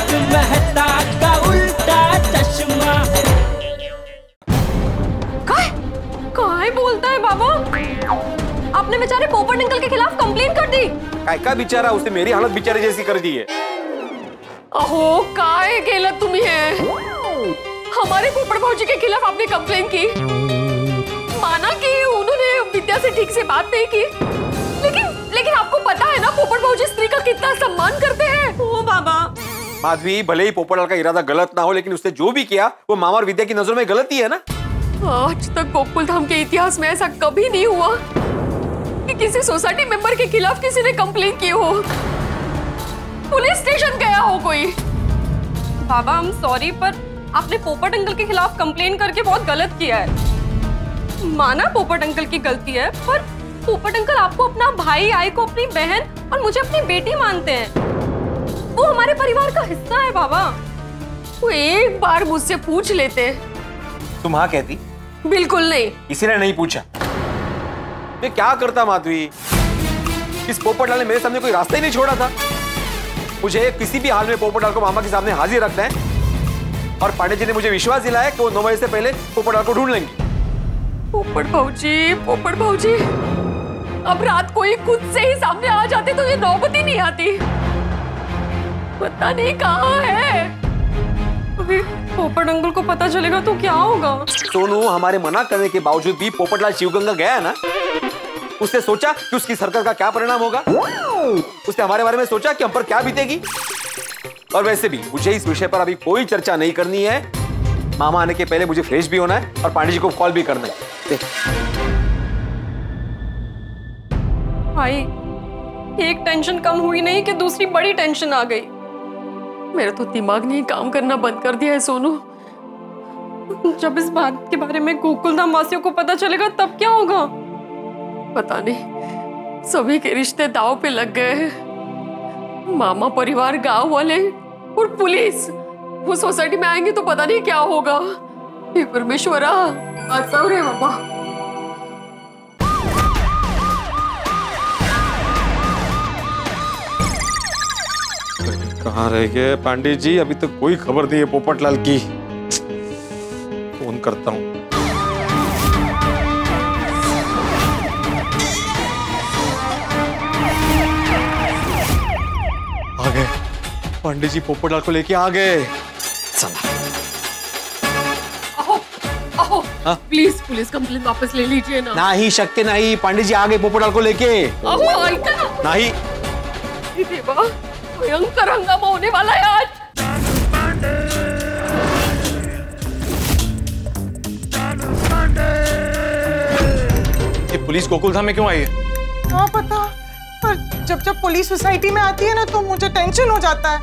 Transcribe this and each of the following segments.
तारक मेहता का उल्टा चश्मा। काय बोलता है बाबा? आपने बेचारे पोपट अंकल के खिलाफ कंप्लेन कर दी। काय का बिचारा, उसने मेरी हालत बिचारे जैसी कर दी है। अहो काय केलं तुम्ही है? हमारे पोपट भाऊजी के खिलाफ आपने कंप्लेन की, माना कि उन्होंने विद्या से ठीक से बात नहीं की, लेकिन आपको पता है ना पोपट भाऊजी स्त्री का कितना सम्मान करते हैं। ओ बाबा। माधवी, भले ही पोपटलाल का इरादा गलत ना हो, लेकिन उसने जो भी किया वो मामा और विद्या की नजरों में गलत ही है ना। आज तक गोकुल धाम के इतिहास में ऐसा कभी नहीं हुआ कि किसी सोसाइटी मेंबर के खिलाफ किसी ने कंप्लेन की हो, पुलिस स्टेशन गया हो कोई। बाबा हम सॉरी, पर आपने पोपट अंकल के खिलाफ कंप्लेन करके बहुत गलत किया है। माना पोपट अंकल की गलती है, पर पोपट अंकल आपको अपना भाई, आई को अपनी बहन और मुझे अपनी बेटी मानते हैं। वो हमारे परिवार का हिस्सा है बाबा। वो एक बार मुझसे पूछ लेते। तुम हाँ कहती? बिल्कुल नहीं। इसीलिए नहीं पूछा। मैं क्या करता माधवी, इस पोपटलाल ने मेरे सामने कोई रास्ता ही नहीं छोड़ा था। मुझे किसी भी हाल में पोपटलाल को मामा के सामने हाजिर रखना है, और पांडे जी ने मुझे विश्वास दिलाया कि वो 9 बजे से पहले पोपटलाल को ढूंढ लेंगे। पोपट भाऊजी, अब रात को ही खुद से ही सामने आ जाते तो ये नौबत ही नहीं आती। पता नहीं कहाँ है। अभी पोपट अंकल को पता चलेगा तो क्या होगा? सोनू, हमारे मना करने के बावजूद भी पोपटलाल शिवगंगा गया ना। उसने सोचा कि उसकी सरकार का क्या परिणाम होगा। उसने हमारे बारे में सोचा कि हम पर क्या बीतेगी। और वैसे भी मुझे इस विषय पर अभी कोई चर्चा नहीं करनी है। मामा आने के पहले मुझे फ्रेश भी होना है और पांडे जी को कॉल भी करना है। भाई, एक टेंशन कम हुई नहीं कि दूसरी बड़ी टेंशन आ गई। मेरा तो दिमाग ने काम करना बंद कर दिया है सोनू। जब इस बात के बारे में गोकुलधाम वासियों को पता चलेगा तब क्या होगा? पता नहीं, सभी के रिश्ते दांव पे लग गए हैं। मामा परिवार, गांव वाले और पुलिस वो सोसाइटी में आएंगे तो पता नहीं क्या होगा। हे परमेश्वरा, बचाओ रे बाबा। कहाँ रह गए पांडे जी? अभी तक कोई खबर नहीं है पोपटलाल की। फोन करता हूँ। आ गए पांडे जी, पोपटलाल को लेके आ गए। चला। अहो, प्लीज पुलिस कंप्लेंट वापस ले लीजिए ना। नहीं, शक्य नहीं। पांडे जी आ गए पोपटलाल को लेके। नहीं, देवा, भयंकर हंगामा होने वाला है आज। ये पुलिस गोकुलधाम में क्यों आई है? हाँ पता, पर जब पुलिस सोसाइटी में आती है ना तो मुझे टेंशन हो जाता है।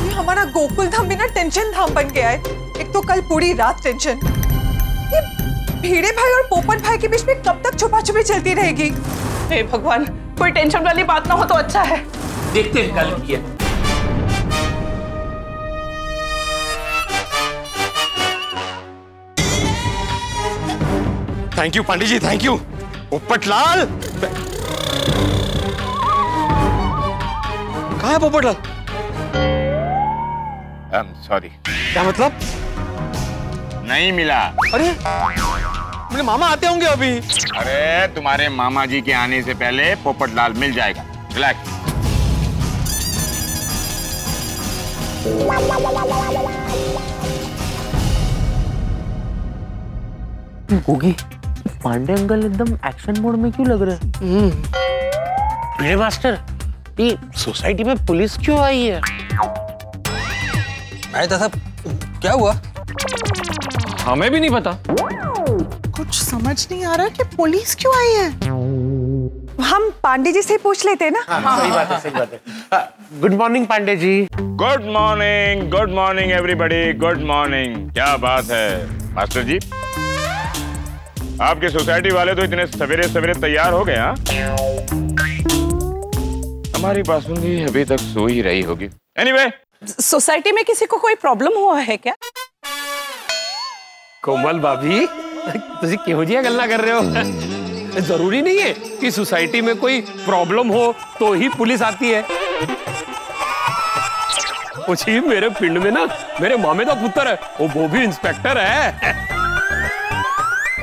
ये हमारा गोकुलधाम भी ना टेंशन धाम बन गया है। एक तो कल पूरी रात टेंशन, ये भीड़े भाई और पोपट भाई के बीच में कब तक छुपा छुपी चलती रहेगी। हे भगवान, कोई टेंशन वाली बात ना हो तो अच्छा है। देखते हैं कल किया। Thank you Pandey ji, thank you. Popatlal कहाँ है पोपटलाल? सॉरी। क्या मतलब? नहीं मिला। अरे मेरे मामा आते होंगे अभी। अरे तुम्हारे मामा जी के आने से पहले पोपटलाल मिल जाएगा। रिलैक्स। गोगी, पांडे अंकल एकदम एक्शन मोड में क्यों लग रहे हैं? भिड़े मास्टर, ये सोसाइटी में पुलिस क्यों आई है? अरे दादा, क्या हुआ? हमें भी नहीं पता। कुछ समझ नहीं आ रहा कि पुलिस क्यों आई है। हम पांडे जी से पूछ लेते हैं ना। हाँ, सही बात है, सही बात है। Good morning Pandey ji. Good morning everybody, good morning. क्या बात है मास्टर जी, आपके सोसाइटी वाले तो इतने सवेरे सवेरे तैयार हो गए। हाँ, हमारी बासुंदी अभी तक सो ही रही होगी। एनीवे, सोसाइटी में किसी को कोई प्रॉब्लम हुआ है क्या? कोमल भाभी, तुझे क्यों जी गल्ला कर रहे हो? जरूरी नहीं है कि सोसाइटी में कोई प्रॉब्लम हो तो ही पुलिस आती है। जी मेरे पिंड में ना मेरे मामे का पुत्र है, वो भी इंस्पेक्टर है।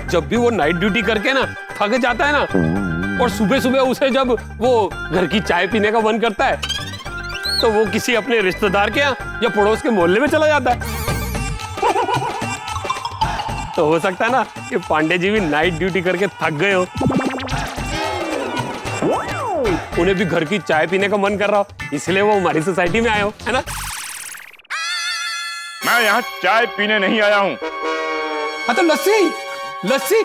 जब भी वो नाइट ड्यूटी करके ना थक जाता है ना, और सुबह सुबह उसे जब वो घर की चाय पीने का मन करता है, तो वो किसी अपने रिश्तेदार के यहाँ या पड़ोस के मोहल्ले में चला जाता है। तो हो सकता है ना कि पांडे जी भी नाइट ड्यूटी करके थक गए हो, उन्हें भी घर की चाय पीने का मन कर रहा हो, इसलिए वो हमारी सोसाइटी में आए हो, है ना? मैं यहाँ चाय पीने नहीं आया हूँ। हाँ तो लस्सी लस्सी।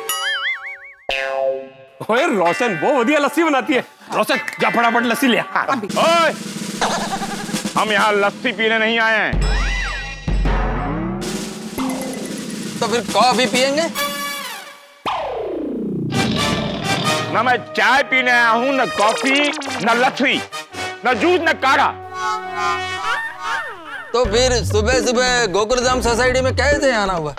ओए रोशन बहुत बढ़िया लस्सी बनाती है। रोशन जा फटाफट लस्सी ले आ। ओए, हम यहाँ लस्सी पीने नहीं आए हैं। तो फिर कॉफी पियेंगे? ना मैं चाय पीने आया हूँ, न कॉफी, न लस्सी, न जूस, न काढ़ा। तो फिर सुबह सुबह गोकुलधाम सोसाइटी में कैसे आना हुआ?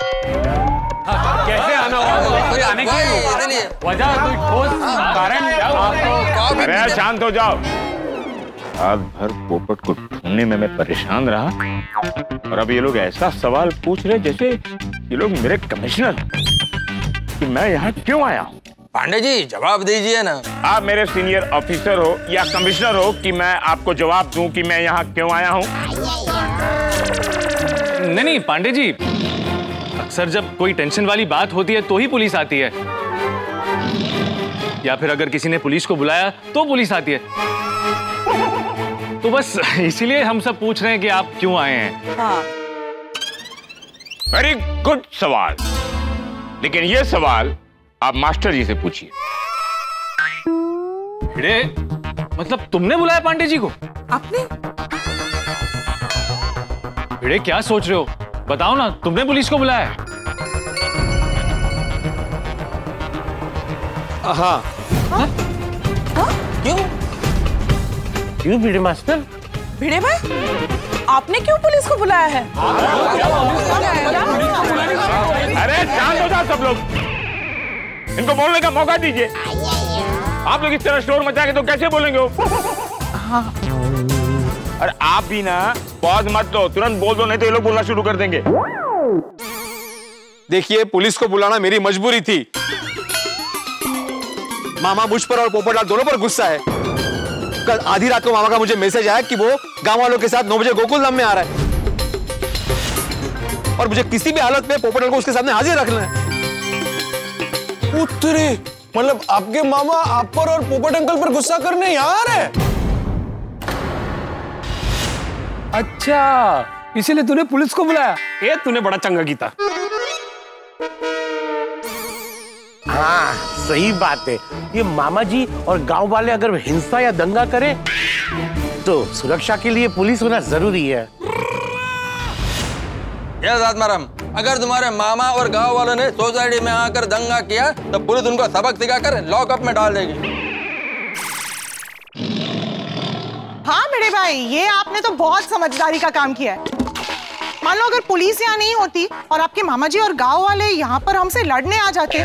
कैसे आना हुआ? कोई आने की वजह, कोई ठोस कारण? अरे शांत हो जाओ। रात भर पोपट को ढूंढने में मैं परेशान रहा, और अब ये लोग ऐसा सवाल पूछ रहे जैसे ये लोग मेरे कमिश्नर कि मैं यहाँ क्यों आया हूँ। पांडे जी जवाब दीजिए ना। आप मेरे सीनियर ऑफिसर हो या कमिश्नर हो कि मैं आपको जवाब दूं कि मैं यहाँ क्यों आया हूँ? नहीं पांडे जी, अक्सर जब कोई टेंशन वाली बात होती है तो ही पुलिस आती है, या फिर अगर किसी ने पुलिस को बुलाया तो पुलिस आती है। तो बस इसीलिए हम सब पूछ रहे हैं कि आप क्यों आए हैं। हाँ। वेरी गुड सवाल, लेकिन ये सवाल आप मास्टर जी से पूछिए। भिड़े, मतलब तुमने बुलाया पांडे जी को? आपने? भिड़े क्या सोच रहे हो, बताओ ना, तुमने पुलिस को बुलाया? हाँ। क्यों? क्यों भिड़े मास्टर? भिड़े भाई, आपने क्यों पुलिस को बुलाया है? अरे शांत हो जाओ सब लोग, इनको बोलने का मौका दीजिए। आप लोग इस तरह शोर मचाएंगे तो कैसे बोलेंगे वो? हाँ। और आप भी ना पॉज मत लो, तुरंत बोल दो, नहीं तो ये लोग बोलना शुरू कर देंगे। देखिए, पुलिस को बुलाना मेरी मजबूरी थी। मामा मुझ पर और पोपटलाल दोनों पर गुस्सा है। कल आधी रात को मामा का मुझे मैसेज आया कि वो गांव वालों के साथ 9 बजे गोकुलधाम में आ रहा है, और मुझे किसी भी हालत में पोपटलाल को उसके सामने हाजिर रखना है। उत्तरी, मतलब आपके मामा आप पर और पोपट अंकल पर गुस्सा करने यहाँ आ रहे हैं? अच्छा, इसीलिए तूने पुलिस को बुलाया? ये तूने बड़ा चंगा कीता। हाँ सही बात है। ये मामा जी और गांव वाले अगर हिंसा या दंगा करें तो सुरक्षा के लिए पुलिस होना जरूरी है। यस आत्माराम, अगर तुम्हारे मामा और गांव वालों ने सोसाइटी में आकर दंगा किया तो पुलिस उनको सबक सिखाकर लॉकअप में डाल देगी। हाँ मेरे भाई, ये आपने तो बहुत समझदारी का काम किया है। मान लो अगर पुलिस यहाँ नहीं होती और आपके मामा जी और गांव वाले यहाँ पर हमसे लड़ने आ जाते,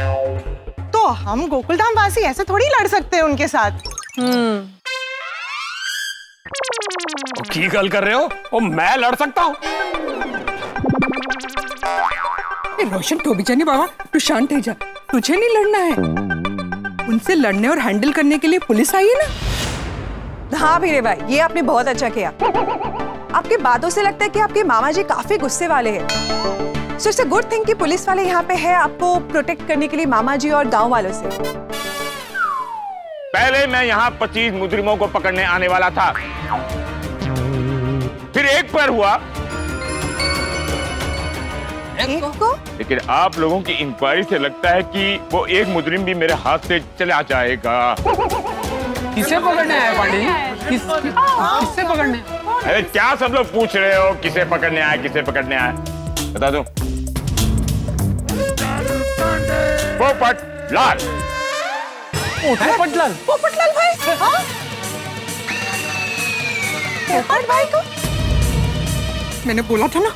तो हम गोकुलधाम वासी ऐसे थोड़ी लड़ सकते हैं उनके साथ। की गल कर रहे हो? ओ, मैं लड़ सकता हूँ? रोशन तो भी जाने बाबा, तू शांत है जा, तुझे नहीं लड़ना है। उनसे लड़ने और हैंडल करने के लिए पुलिस आई है ना। हाँ भिड़े भाई, ये आपने बहुत अच्छा किया। आपकी बातों से लगता है कि आपके मामा जी काफी गुस्से वाले हैं। So it's a good thing कि पुलिस वाले यहाँ पे है आपको प्रोटेक्ट करने के लिए मामा जी और गांव वालों से। पहले मैं यहाँ 25 मुजरिमों को पकड़ने आने वाला था, फिर एक पर हुआ, एक को? लेकिन आप लोगों की इंक्वायरी से लगता है कि वो एक मुजरिम भी मेरे हाथ से चला जाएगा। किसे पकड़ने आए पांडे जी? किससे पकड़ने? अरे क्या सब लोग पूछ रहे हो किसे पकड़ने आए, किसे पकड़ने आए? बता दो। पोपटलाल। पोपटलाल? पोपटलाल भाई? हाँ? पोपट भाई को? मैंने बोला था ना।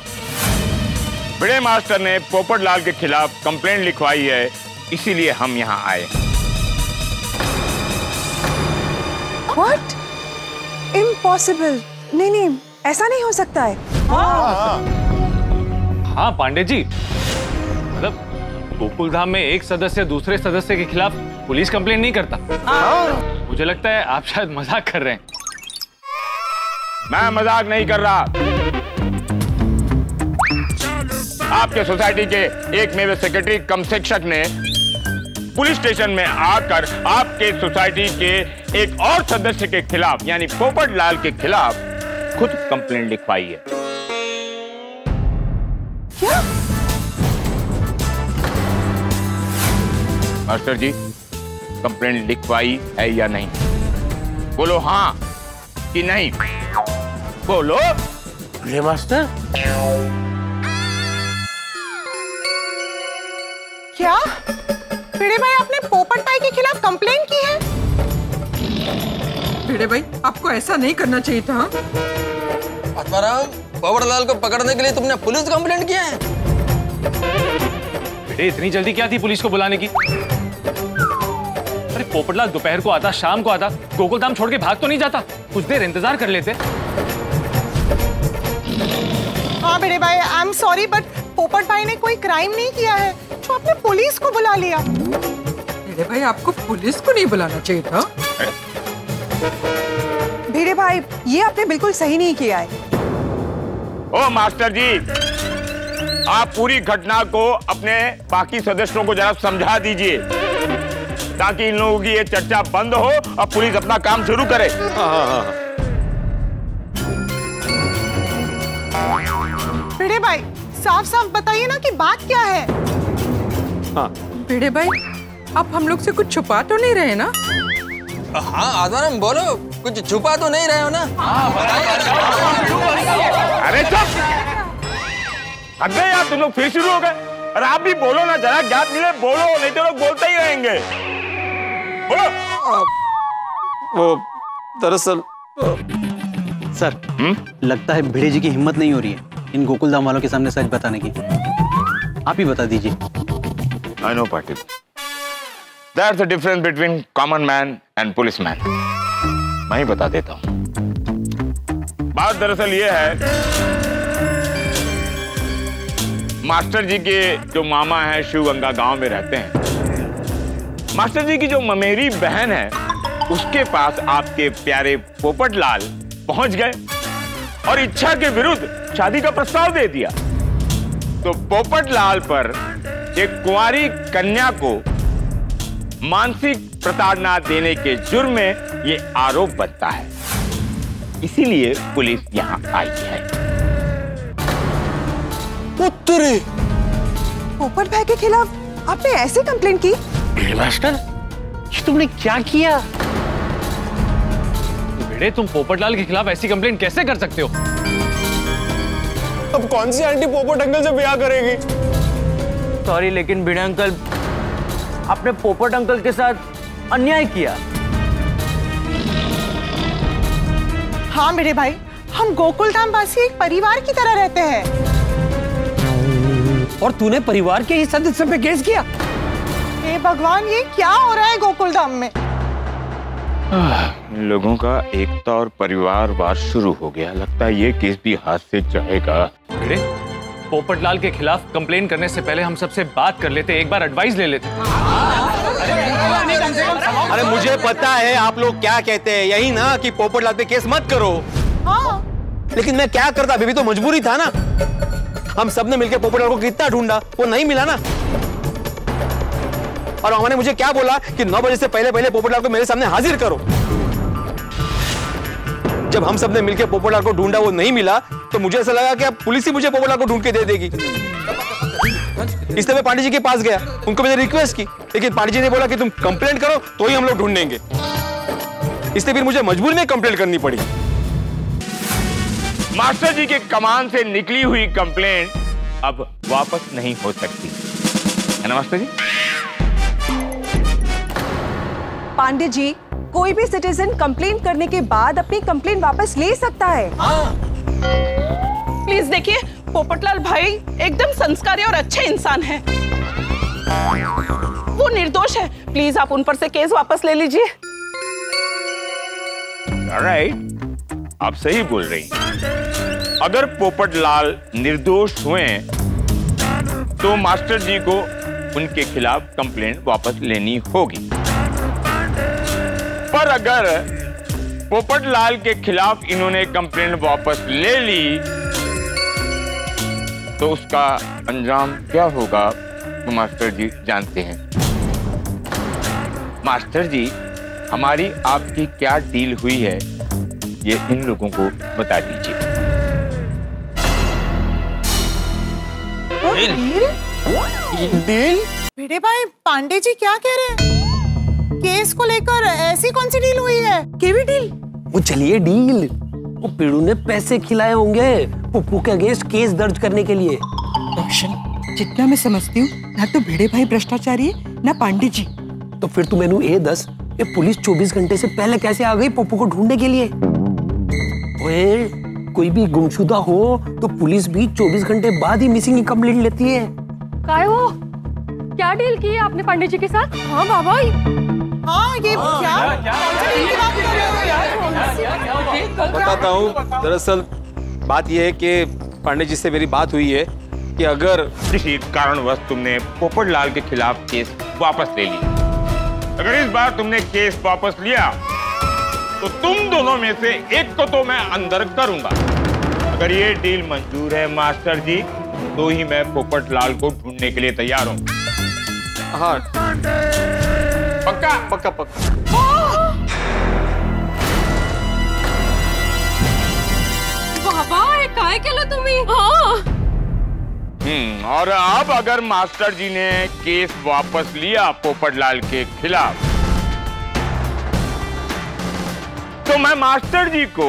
भिड़े मास्टर ने पोपटलाल के खिलाफ कंप्लेंट लिखवाई है, इसीलिए हम यहाँ आए। What? Impossible. नहीं, ऐसा नहीं हो सकता है। हाँ पांडे जी, मतलब गोकुल धाम में एक सदस्य दूसरे सदस्य के खिलाफ पुलिस कंप्लेंट नहीं करता। मुझे लगता है आप शायद मजाक कर रहे हैं। मैं मजाक नहीं कर रहा। आपके सोसाइटी के एक मेरे सेक्रेटरी कम शिक्षक ने पुलिस स्टेशन में आकर आपके सोसाइटी के एक और सदस्य के खिलाफ यानी पोपट लाल के खिलाफ खुद कंप्लेंट लिखवाई है। क्या? मास्टर जी, कंप्लेंट लिखवाई है या नहीं? बोलो हाँ कि नहीं, बोलो। भिड़े मास्टर, क्या भिड़े भाई आपने पोपट भाई के खिलाफ कंप्लेन की है? भिड़े भाई, आपको ऐसा नहीं करना चाहिए था। आत्माराम, पोपटलाल को पकड़ने के लिए तुमने पुलिस कंप्लेंट किया है? बेटे इतनी जल्दी क्या थी पुलिस को बुलाने की? अरे पोपटलाल दोपहर को आता, शाम को आता, गोकुल धाम छोड़ के भाग तो नहीं जाता। कुछ देर इंतजार कर लेते। हाँ भिड़े भाई, आई एम सॉरी बट पोपट भाई ने कोई क्राइम नहीं किया है जो आपने पुलिस को बुला लिया। भिड़े भाई, आपको पुलिस को नहीं बुलाना चाहिए था। भिड़े भाई, ये आपने बिल्कुल सही नहीं किया है। ओ मास्टर जी, आप पूरी घटना को अपने बाकी सदस्यों को जरा समझा दीजिए ताकि इन लोगों की ये चर्चा बंद हो और पुलिस अपना काम शुरू करे। भिड़े भाई, साफ साफ बताइए ना कि बात क्या है। हाँ भिड़े भाई, आप हम लोग से कुछ छुपा तो नहीं रहे ना? हाँ आत्माराम, बोलो, कुछ छुपा तो नहीं रहे हो ना? अरे चुप! हद गए यार, तुम लोग फिर शुरू हो गए। अरे आप भी बोलो ना, जरा गैप मिले, बोलो, नहीं तो लोग बोलते ही रहेंगे। बोलो। वो दरअसल सर, लगता है भिड़े जी की हिम्मत नहीं हो रही है इन गोकुल धाम वालों के सामने सच बताने की। आप ही बता दीजिए। I know, Patil. There's a difference between common man and policeman. मैं ही बता देता हूँ। बात दरअसल ये है, मास्टर जी के जो मामा हैं शिवगंगा गांव में रहते हैं। मास्टर जी की जो ममेरी बहन है उसके पास आपके प्यारे पोपटलाल पहुंच गए और इच्छा के विरुद्ध शादी का प्रस्ताव दे दिया। तो पोपटलाल पर एक कुंवारी कन्या को मानसिक प्रताड़ना देने के जुर्म में ये आरोप बनता है। इसीलिए पुलिस यहाँ आई है। उत्तरी पोपट भाई के खिलाफ आपने ऐसे कंप्लेंट की? मास्टर, ये तुमने क्या किया? भिड़े, तुम पोपटलाल के खिलाफ ऐसी कंप्लेंट कैसे कर सकते हो? अब कौन सी आंटी पोपट अंकल से ब्याह करेगी? सॉरी, लेकिन भिड़े अंकल, आपने पोपट अंकल के साथ अन्याय किया। हाँ भिड़े भाई, हम गोकुल धाम वासी एक परिवार की तरह रहते हैं। और तूने परिवार के ही सदस्य पे केस किया? हे भगवान, ये क्या हो रहा है गोकुल धाम में? इन लोगों का एकता और परिवारवाद शुरू हो गया। लगता है ये केस भी हाथ से जाएगा। भिड़े, पोपटलाल के खिलाफ कंप्लेन करने से पहले हम सबसे बात कर लेते, एक बार एडवाइस ले लेते। अरे मुझे पता है आप लोग क्या कहते हैं, यही ना कि पोपटलाल पे केस मत करो। हाँ। लेकिन मैं क्या करता, अभी भी तो मजबूरी था ना। हम सबने मिलकर पोपटलाल को कितना ढूंढा, वो नहीं मिला ना। और उन्होंने मुझे क्या बोला कि 9 बजे से पहले पहले पोपटलाल को मेरे सामने हाजिर करो। जब हम सबने मिलकर पोपटलाल को ढूंढा, वो नहीं मिला, तो मुझे ऐसा लगा कि अब पुलिस ही मुझे पोपटलाल को ढूंढ के दे देगी। इसलिए मैं पांडे जी के पास गया, उनको मैंने रिक्वेस्ट की, लेकिन पांडे जी ने बोला कि तुम कंप्लेंट करो तो ही हम लोग ढूंढेंगे। इसलिए फिर मुझे मजबूरी में कंप्लेंट करनी पड़ी। मास्टर जी के कमान से निकली हुई कंप्लेंट अब वापस नहीं हो सकती है ना मास्टर जी? पांडे जी, कोई भी सिटीजन कंप्लेंट करने के बाद अपनी कंप्लेंट वापस ले सकता है। प्लीज देखिए, पोपटलाल भाई एकदम संस्कारी और अच्छे इंसान हैं। वो निर्दोष है। प्लीज आप उन पर से केस वापस ले लीजिए। ऑलराइट, आप सही बोल रही हैं। अगर पोपटलाल निर्दोष हुए तो मास्टर जी को उनके खिलाफ कंप्लेंट वापस लेनी होगी। पर अगर पोपटलाल के खिलाफ इन्होंने कंप्लेंट वापस ले ली तो उसका अंजाम क्या होगा तो मास्टर जी जानते हैं। मास्टर जी, हमारी आपकी क्या डील हुई है ये इन लोगों को बता दीजिए। डील? भिड़े भाई, पांडे जी क्या कह रहे हैं? केस को लेकर ऐसी कौन सी डील हुई है? केवी डील? वो चलिए डील। वो पीड़ू ने पैसे खिलाए होंगे पप्पू के अगेंस्ट केस दर्ज करने के लिए। रोशन, जितना मैं समझती हूँ, ना तो भिड़े भाई भ्रष्टाचारी है ना पांडे जी। तो फिर तू मैनू ये दस, ये पुलिस 24 घंटे से पहले कैसे आ गई पप्पू को ढूंढने के लिए? ओए, कोई भी गुमशुदा हो तो पुलिस भी 24 घंटे बाद ही मिसिंग की कंप्लेंट लेती है। काय हो? क्या डील की है आपने पांडे जी के साथ? हाँ बाबा, हाँ ये क्या? बताता हूँ। दरअसल बात यह है कि पांडे जी से मेरी बात हुई है कि अगर किसी कारणवश तुमने पोपटलाल के खिलाफ केस वापस ले ली, अगर इस बार तुमने केस वापस लिया तो तुम दोनों में से एक को तो मैं अंदर करूंगा। अगर ये डील मंजूर है मास्टर जी तो ही मैं पोपटलाल को ढूंढने के लिए तैयार हूँ। हाँ, पक्का? पक्का पक्का। बाबा, काय केलं तुम्ही? हाँ। और अब अगर मास्टर जी ने केस वापस लिया पोपटलाल के खिलाफ तो मैं मास्टर जी को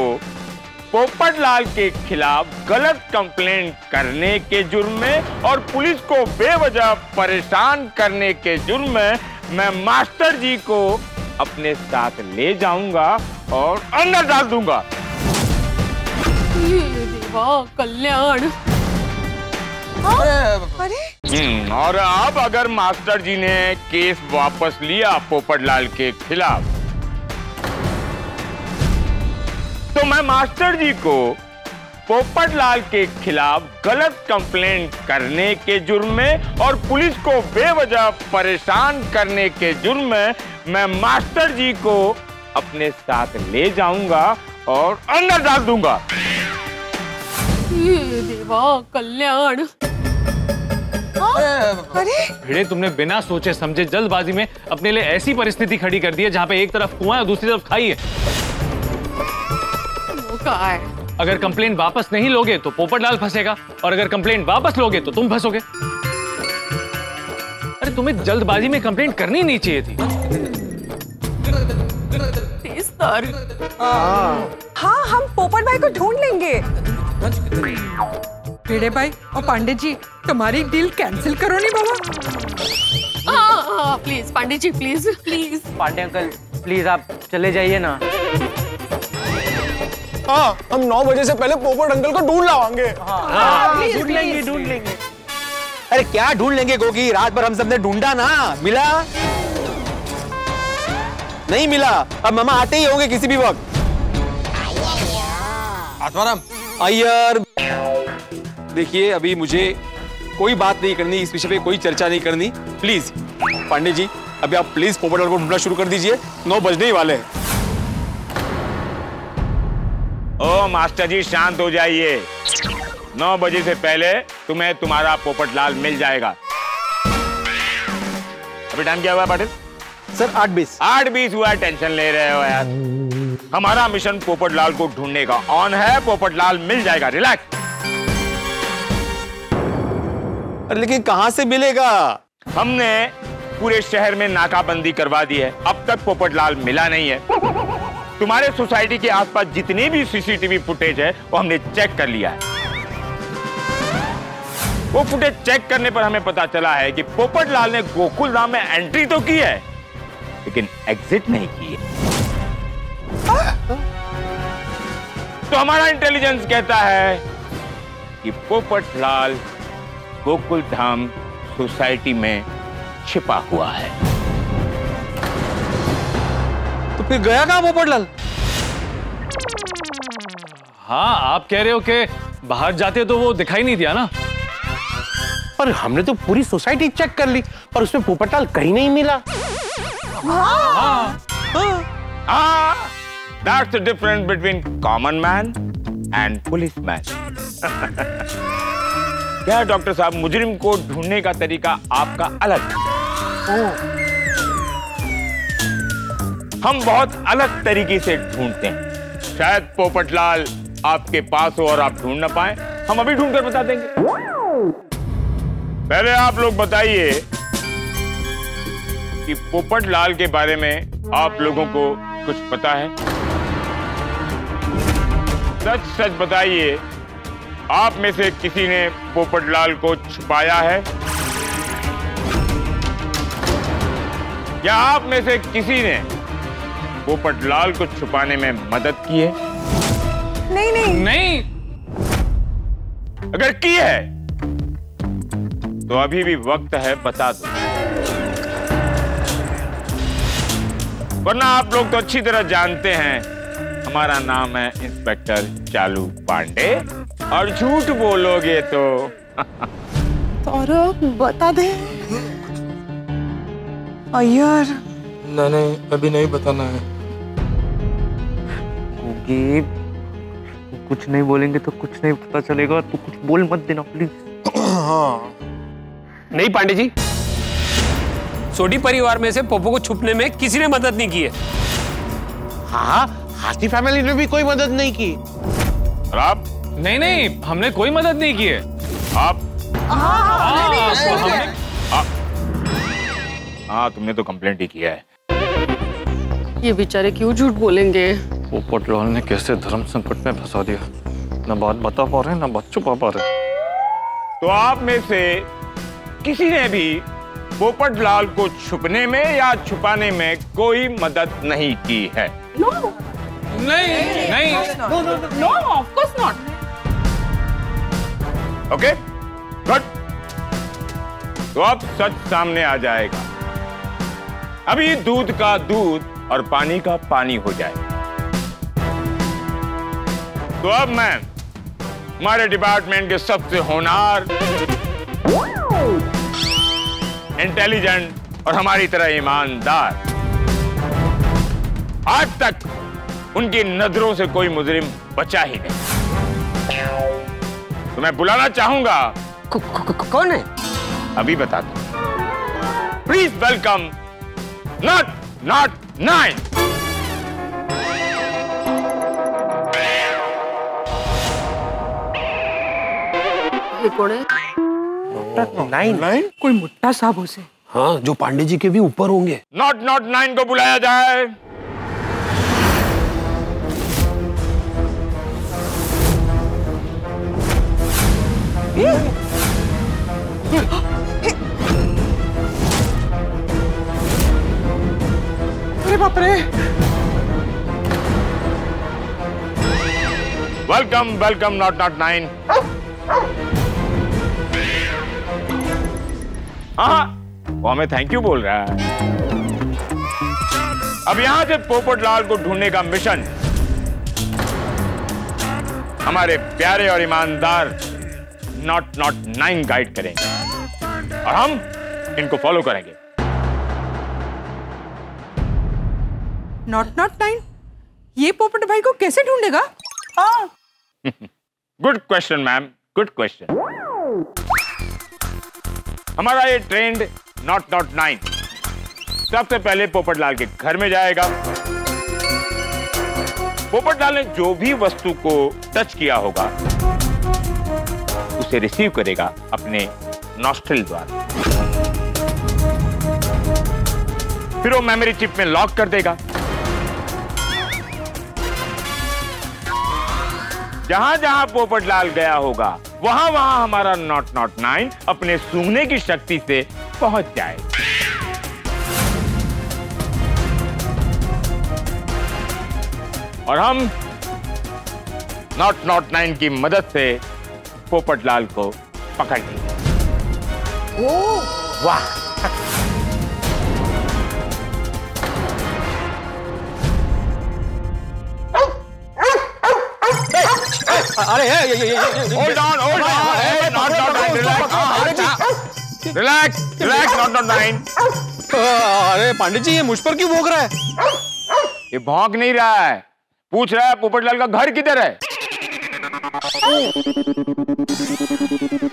पोपटलाल के खिलाफ गलत कंप्लेंट करने के जुर्म में और पुलिस को बेवजह परेशान करने के जुर्म में मैं मास्टर जी को अपने साथ ले जाऊंगा और अंदर डाल दूंगा। देवा कल्याण। और अब अगर मास्टर जी ने केस वापस लिया पोपटलाल के खिलाफ तो मैं मास्टर जी को पोपटलाल के खिलाफ गलत कंप्लेंट करने के जुर्म में और पुलिस को बेवजह परेशान करने के जुर्म में मैं मास्टर जी को अपने साथ ले जाऊंगा और अंदर डाल दूंगा। देवा कल्याण। भिड़े, तुमने बिना सोचे समझे जल्दबाजी में अपने लिए ऐसी परिस्थिति खड़ी कर दी है जहाँ पे एक तरफ कुआं है और दूसरी तरफ खाई है। अगर कंप्लेंट वापस नहीं लोगे तो पोपटलाल फंसेगा और अगर कंप्लेंट वापस लोगे तो तुम फंसोगे। अरे तुम्हें जल्दबाजी में कंप्लेंट करनी नहीं चाहिए थी। हाँ, हम पोपट भाई को ढूंढ लेंगे। भिड़े भाई और पांडे जी, तुम्हारी डील कैंसिल करो नहीं बाबा। हाँ, please Pandey ji, please please. पांडे अंकल, प्लीज आप चले जाइए ना। हाँ, हम 9 बजे से पहले पोपट अंकल को ढूंढ लावांगे। ढूंढ लेंगे, ढूंढ लेंगे। अरे क्या ढूंढ लेंगे गोगी, रात भर हम सबने ढूंढा ना, मिला नहीं मिला। अब मामा आते ही होंगे किसी भी वक्त। आत्माराम, अय्यर, देखिए अभी मुझे कोई बात नहीं करनी, इस विषय पे कोई चर्चा नहीं करनी। प्लीज पांडे जी, अभी आप प्लीज पोपटलाल को ढूंढना शुरू कर दीजिए। 9 बजने ही वाले हैं। ओ मास्टर जी, शांत हो जाइए। 9 बजे से पहले तुम्हें तुम्हारा पोपटलाल मिल जाएगा। अभी टाइम क्या हुआ पाटिल? सर 8:20। 8:20 हुआ, टेंशन ले रहे हो यार। हमारा मिशन पोपटलाल को ढूंढने का ऑन है, पोपटलाल मिल जाएगा, रिलैक्स। लेकिन कहां से मिलेगा? हमने पूरे शहर में नाकाबंदी करवा दी है, अब तक पोपटलाल मिला नहीं है। तुम्हारे सोसाइटी के आसपास जितने भी सीसीटीवी फुटेज है वो हमने चेक कर लिया है। वो फुटेज चेक करने पर हमें पता चला है कि पोपटलाल ने गोकुलधाम में एंट्री तो की है लेकिन एग्जिट नहीं की है। तो हमारा इंटेलिजेंस कहता है कि पोपटलाल गोकुलधाम सोसाइटी में छिपा हुआ है। तो फिर गया कहां पोपटलाल? हाँ, आप कह रहे हो कि बाहर जाते तो वो दिखाई नहीं दिया ना। पर हमने तो पूरी सोसाइटी चेक कर ली पर उसमें पोपटलाल कहीं नहीं मिला। That's the difference between common man and policeman. क्या डॉक्टर साहब, मुजरिम को ढूंढने का तरीका आपका अलग है। हम बहुत अलग तरीके से ढूंढते हैं। शायद पोपटलाल आपके पास हो और आप ढूंढ ना पाए, हम अभी ढूंढकर बता देंगे। पहले आप लोग बताइए कि पोपटलाल के बारे में आप लोगों को कुछ पता है? सच सच बताइए, आप में से किसी ने पोपटलाल को छुपाया है या आप में से किसी ने पोपटलाल को छुपाने में मदद की है? नहीं नहीं नहीं। अगर की है तो अभी भी वक्त है, बता दो, वरना आप लोग तो अच्छी तरह जानते हैं हमारा नाम है इंस्पेक्टर चालू पांडे और झूठ बोलोगे तो सौरभ बता दे। अय्यर नहीं, अभी नहीं बताना है। कुछ नहीं बोलेंगे तो कुछ नहीं पता चलेगा, तू कुछ बोल मत देना प्लीज। हाँ नहीं पांडे जी, सोडी परिवार में से पोपो को छुपने में किसी ने मदद नहीं की है। हाँ, हाथी फैमिली ने भी कोई मदद नहीं की। और आप? नहीं नहीं, हमने कोई मदद नहीं की है। आप? हाँ, तुमने तो कंप्लेंट ही किया है। ये बेचारे क्यों झूठ बोलेंगे? पोपटलाल ने कैसे धर्म संकट में फंसा दिया, न बात बता पा रहे न बात छुपा पा रहे। तो आप में से किसी ने भी पोपटलाल को छुपने में या छुपाने में कोई मदद नहीं की है? नो नहीं नहीं, no of course not. Okay good, तो अब सच सामने आ जाएगा। अभी दूध का दूध और पानी का पानी हो जाएगा। तो अब मैं हमारे डिपार्टमेंट के सबसे होनहार, इंटेलिजेंट और हमारी तरह ईमानदार, आज तक उनकी नजरों से कोई मुजरिम बचा ही नहीं, तो मैं बुलाना चाहूंगा। कौन है? अभी बताता हूं। Please welcome not 9। कौन है? नाइन? कोई मुट्ठा साहब उसे। हाँ, जो पांडे जी के भी ऊपर होंगे। नॉट 9 को बुलाया जाए। अरे बाप रे। Welcome not 9। हाँ, वो हमें थैंक यू बोल रहा है। अब यहां से पोपटलाल को ढूंढने का मिशन हमारे प्यारे और ईमानदार नॉट 9 गाइड करेंगे और हम इनको फॉलो करेंगे। नॉट 9 ये पोपट भाई को कैसे ढूंढेगा? हाँ good question ma'am, good question. हमारा ये ट्रेंड नॉट 9 सबसे पहले पोपटलाल के घर में जाएगा। पोपटलाल ने जो भी वस्तु को टच किया होगा उसे रिसीव करेगा अपने नॉस्ट्रिल द्वारा, फिर वो मेमोरी चिप में लॉक कर देगा। जहां जहां पोपटलाल गया होगा वहां वहां हमारा नॉट 9 अपने सूंघने की शक्ति से पहुंच जाए। और हम नॉट 9 की मदद से पोपटलाल को पकड़ लेंगे। वाह! अरे होल्ड ऑन, रिलैक्स, नॉट 9। अरे पांडे जी, ये मुझ पर क्यों भौंक रहा है? ये भौंक नहीं रहा है, पूछ रहा है पोपटलाल का घर किधर है।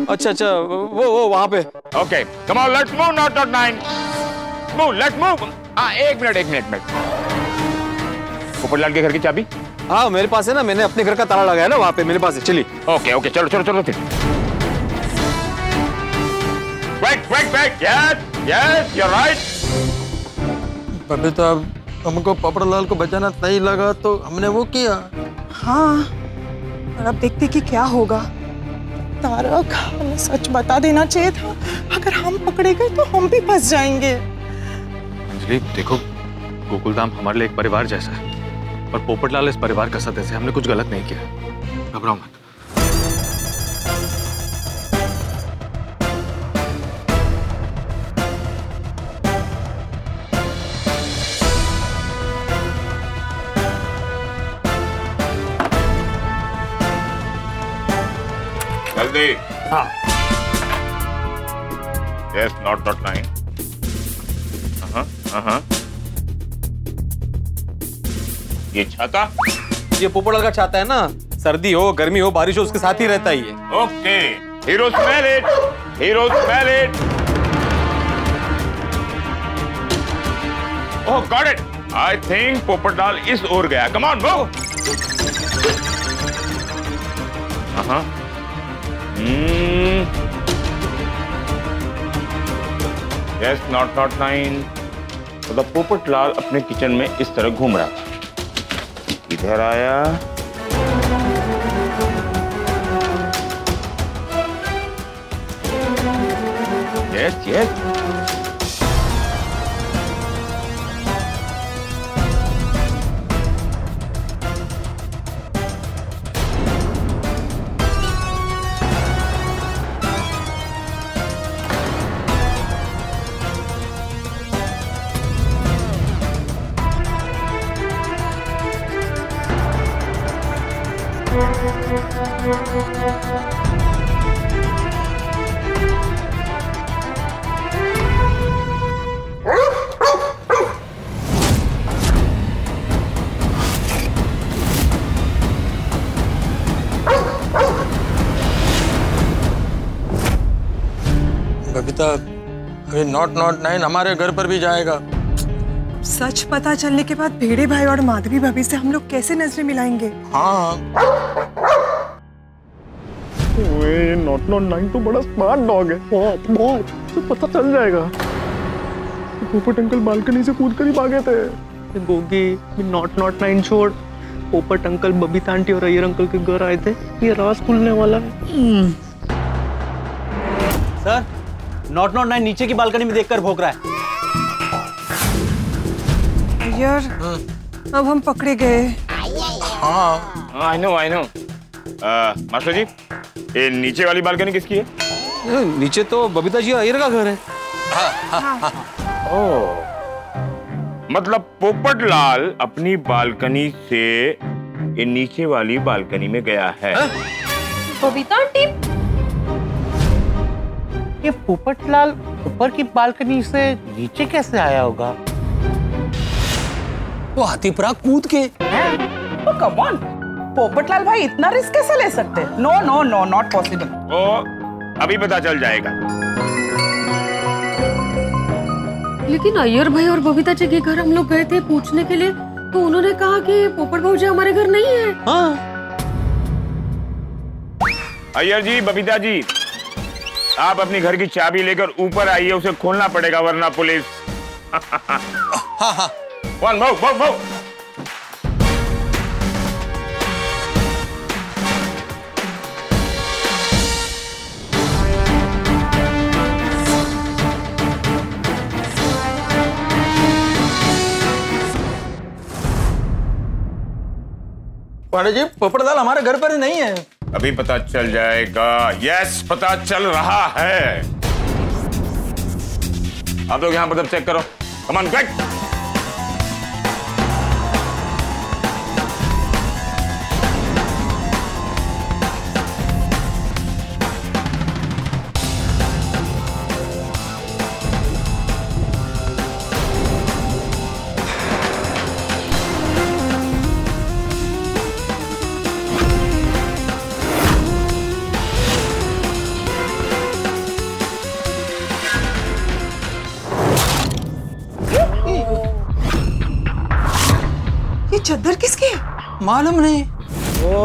अच्छा, वो वहां पे। Okay, come on, let's move, not 9। Move, let's move. एक मिनट। पोपटलाल के घर की चाबी? हाँ, मेरे पास है ना, मैंने अपने घर का ताला लगाया ना वहां पे, मेरे पास है। चलिए। ओके, चलो फिर। Wait, yes, you're right. Babita, हमको पोपटलाल को बचाना सही लगा तो हमने वो किया। हाँ, और अब देखते कि क्या होगा। तारक, हमें सच बता देना चाहिए था। अगर हम पकड़े गए तो हम भी फंस जाएंगे। अंजलि, देखो, गोकुलधाम हमारे लिए एक परिवार जैसा है और पोपटलाल इस परिवार का सदस्य है। हमने कुछ गलत नहीं किया, घबराओ मत। जल्दी। हाँ। Yes, not 9। ये छाता? ये पोपटलाल का छाता है ना, सर्दी हो गर्मी हो बारिश हो उसके साथ ही रहता ही है। Okay, hero smell it. Oh got it, I think Popatlal इस ओर गया। Come on, go. Yes, not 9। तो पोपटलाल अपने किचन में इस तरह घूम रहा था, इधर आया, yes। बबीता, अभी नॉट 9 हमारे घर पर भी जाएगा। सच पता चलने के बाद भेड़े भाई और माधवी भाभी से हम लोग कैसे नजरें मिलाएंगे? हाँ। ये नॉट 9 तो बड़ा स्मार्ट डॉग है। बहुत तो पता चल जाएगा। पोपट अंकल बालकनी से कूद कर ही भागे थे। गोगी, नॉट 9 छोड़, पोपट अंकल बबीता आंटी और अय्यर अंकल के घर आए थे। ये राज खुलने वाला है। सर, नॉट 9 नीचे की बालकनी में देखकर भौंक रहा है। यार, अब हम पकड़े गए। हाँ, आई नो। मास्टर जी, ये नीचे वाली बालकनी किसकी है? नीचे तो बबीता जी और अय्यर का घर है। ओह, मतलब पोपटलाल अपनी बालकनी से ये नीचे वाली बालकनी में गया है। बबीता आंटी, ये पोपटलाल ऊपर की बालकनी से नीचे कैसे आया होगा? वो हाथीपुरा कूद के। कम ऑन, पोपटलाल भाई इतना रिस्क कैसे ले सकते? No, not possible. ओ, अभी पता चल जाएगा। लेकिन अय्यर भाई और बबीता जी के घर हम लोग गए थे पूछने के लिए, तो उन्होंने कहा कि पोपट भाऊ जी हमारे घर नहीं है। हाँ। अय्यर जी, बबीता जी, आप अपनी घर की चाबी लेकर ऊपर आइए, उसे खोलना पड़ेगा वरना पुलिस। हाँ। One, move। पांडे जी, पोपटलाल हमारे घर पर ही नहीं है। अभी पता चल जाएगा। यस, पता चल रहा है। आप लोग यहां पर चेक करो। Come on, quick. चद्दर किसकी है? मालूम नहीं। ओ,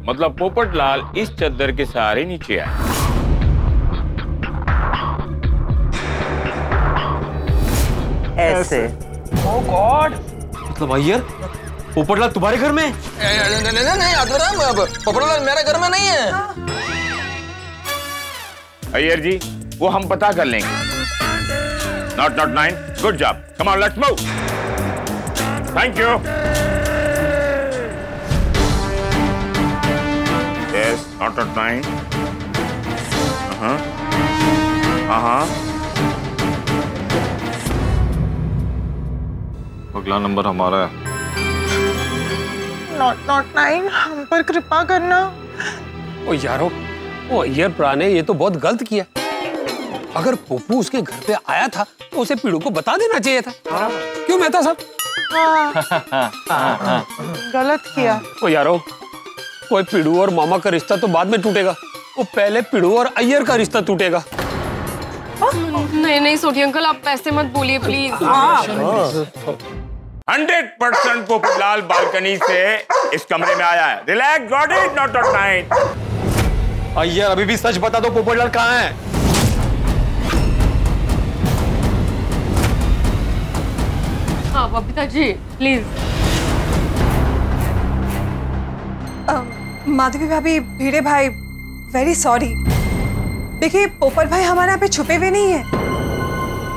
मतलब पोपटलाल इस चद्दर के सहारे नीचे आए। ऐसे। ओह गॉड। मतलब अय्यर, पोपटलाल तुम्हारे घर में? नहीं आत्माराम, अब पोपटलाल मेरे घर में नहीं है। अय्यर जी, वो हम पता कर लेंगे। Not 9, good job. Come on, let's move. Thank you. Yes, not 9. अगला नंबर हमारा है। नॉट 9, हम पर कृपा करना। ओ यारो, ओ अय्यर प्रा ने ये तो बहुत गलत किया। अगर पप्पू उसके घर पे आया था तो उसे पीड़ू को बता देना चाहिए था। क्यों मेहता साहब? गलत किया। ओ यारो, कोई पीड़ू और मामा का रिश्ता तो बाद में टूटेगा, वो पहले पीड़ू और अय्यर का रिश्ता टूटेगा। नहीं नहीं सोटी अंकल, आप ऐसे मत बोलिए प्लीज। 100% पोपटलाल बालकनी से इस कमरे में आया है। Relax, got it, not 9। Iyer, अभी भी सच बता दो, पोपटलाल कहाँ है? हाँ बबीता जी प्लीज। माधवी भाभी, भिड़े भाई, वेरी सॉरी। देखिए, पोपट भाई हमारे यहाँ पे छुपे हुए नहीं है।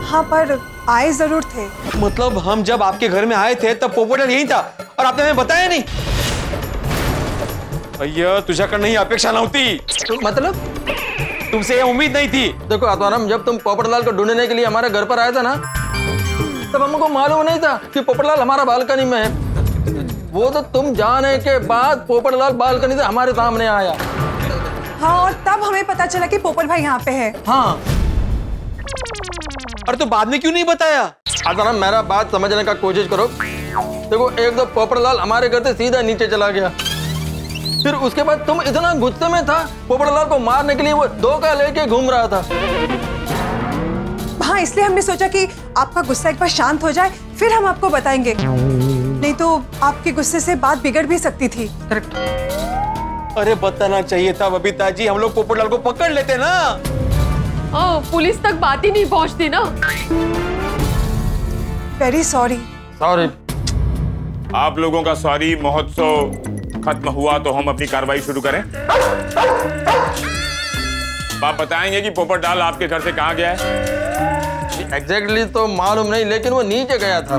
हाँ, पर आए जरूर थे। मतलब हम जब आपके घर में आए थे तब पोपटलाल यहीं था और आपने हमें बताया नहीं? अय्यर, तुझ्याकडनं ही अपेक्षा नव्हती। मतलब तुमसे ये उम्मीद नहीं थी। देखो आत्माराम, जब तुम पोपटलाल को ढूंढने के लिए हमारे घर पर आए थे ना, तब हमको मालूम नहीं था कि पोपटलाल हमारा बालकनी में है। वो तो तुम जाने के बाद पोपटलाल बालकनी से हमारे सामने आया। हाँ, और तब हमें पता चला कि पोपट भाई यहाँ पे है। हाँ। अरे तो बाद में क्यों नहीं बताया? आत्माराम, मेरा बात समझने का कोशिश करो। देखो, एक तो पोपटलाल हमारे घर से सीधा नीचे चला गया, फिर उसके बाद तुम इतना गुस्से में था, पोपटलाल को मारने के लिए वो धोखा लेके घूम रहा था। हाँ, इसलिए हमने सोचा कि आपका गुस्सा एक बार शांत हो जाए, फिर हम आपको बताएंगे। नहीं तो आपके गुस्से से बात बिगड़ भी सकती थी। अरे बताना चाहिए था बबीता जी, हम लोग पोपटलाल को पकड़ लेते ना। पुलिस तक बात ही नहीं पहुंचती ना। Very sorry. सॉरी। आप लोगों का सॉरी महोत्सव खत्म हुआ तो हम अपनी कार्रवाई शुरू करें। आप बताएंगे कि पोपटलाल आपके घर से कहाँ गया है? एग्जैक्टली तो मालूम नहीं, लेकिन वो नीचे गया था।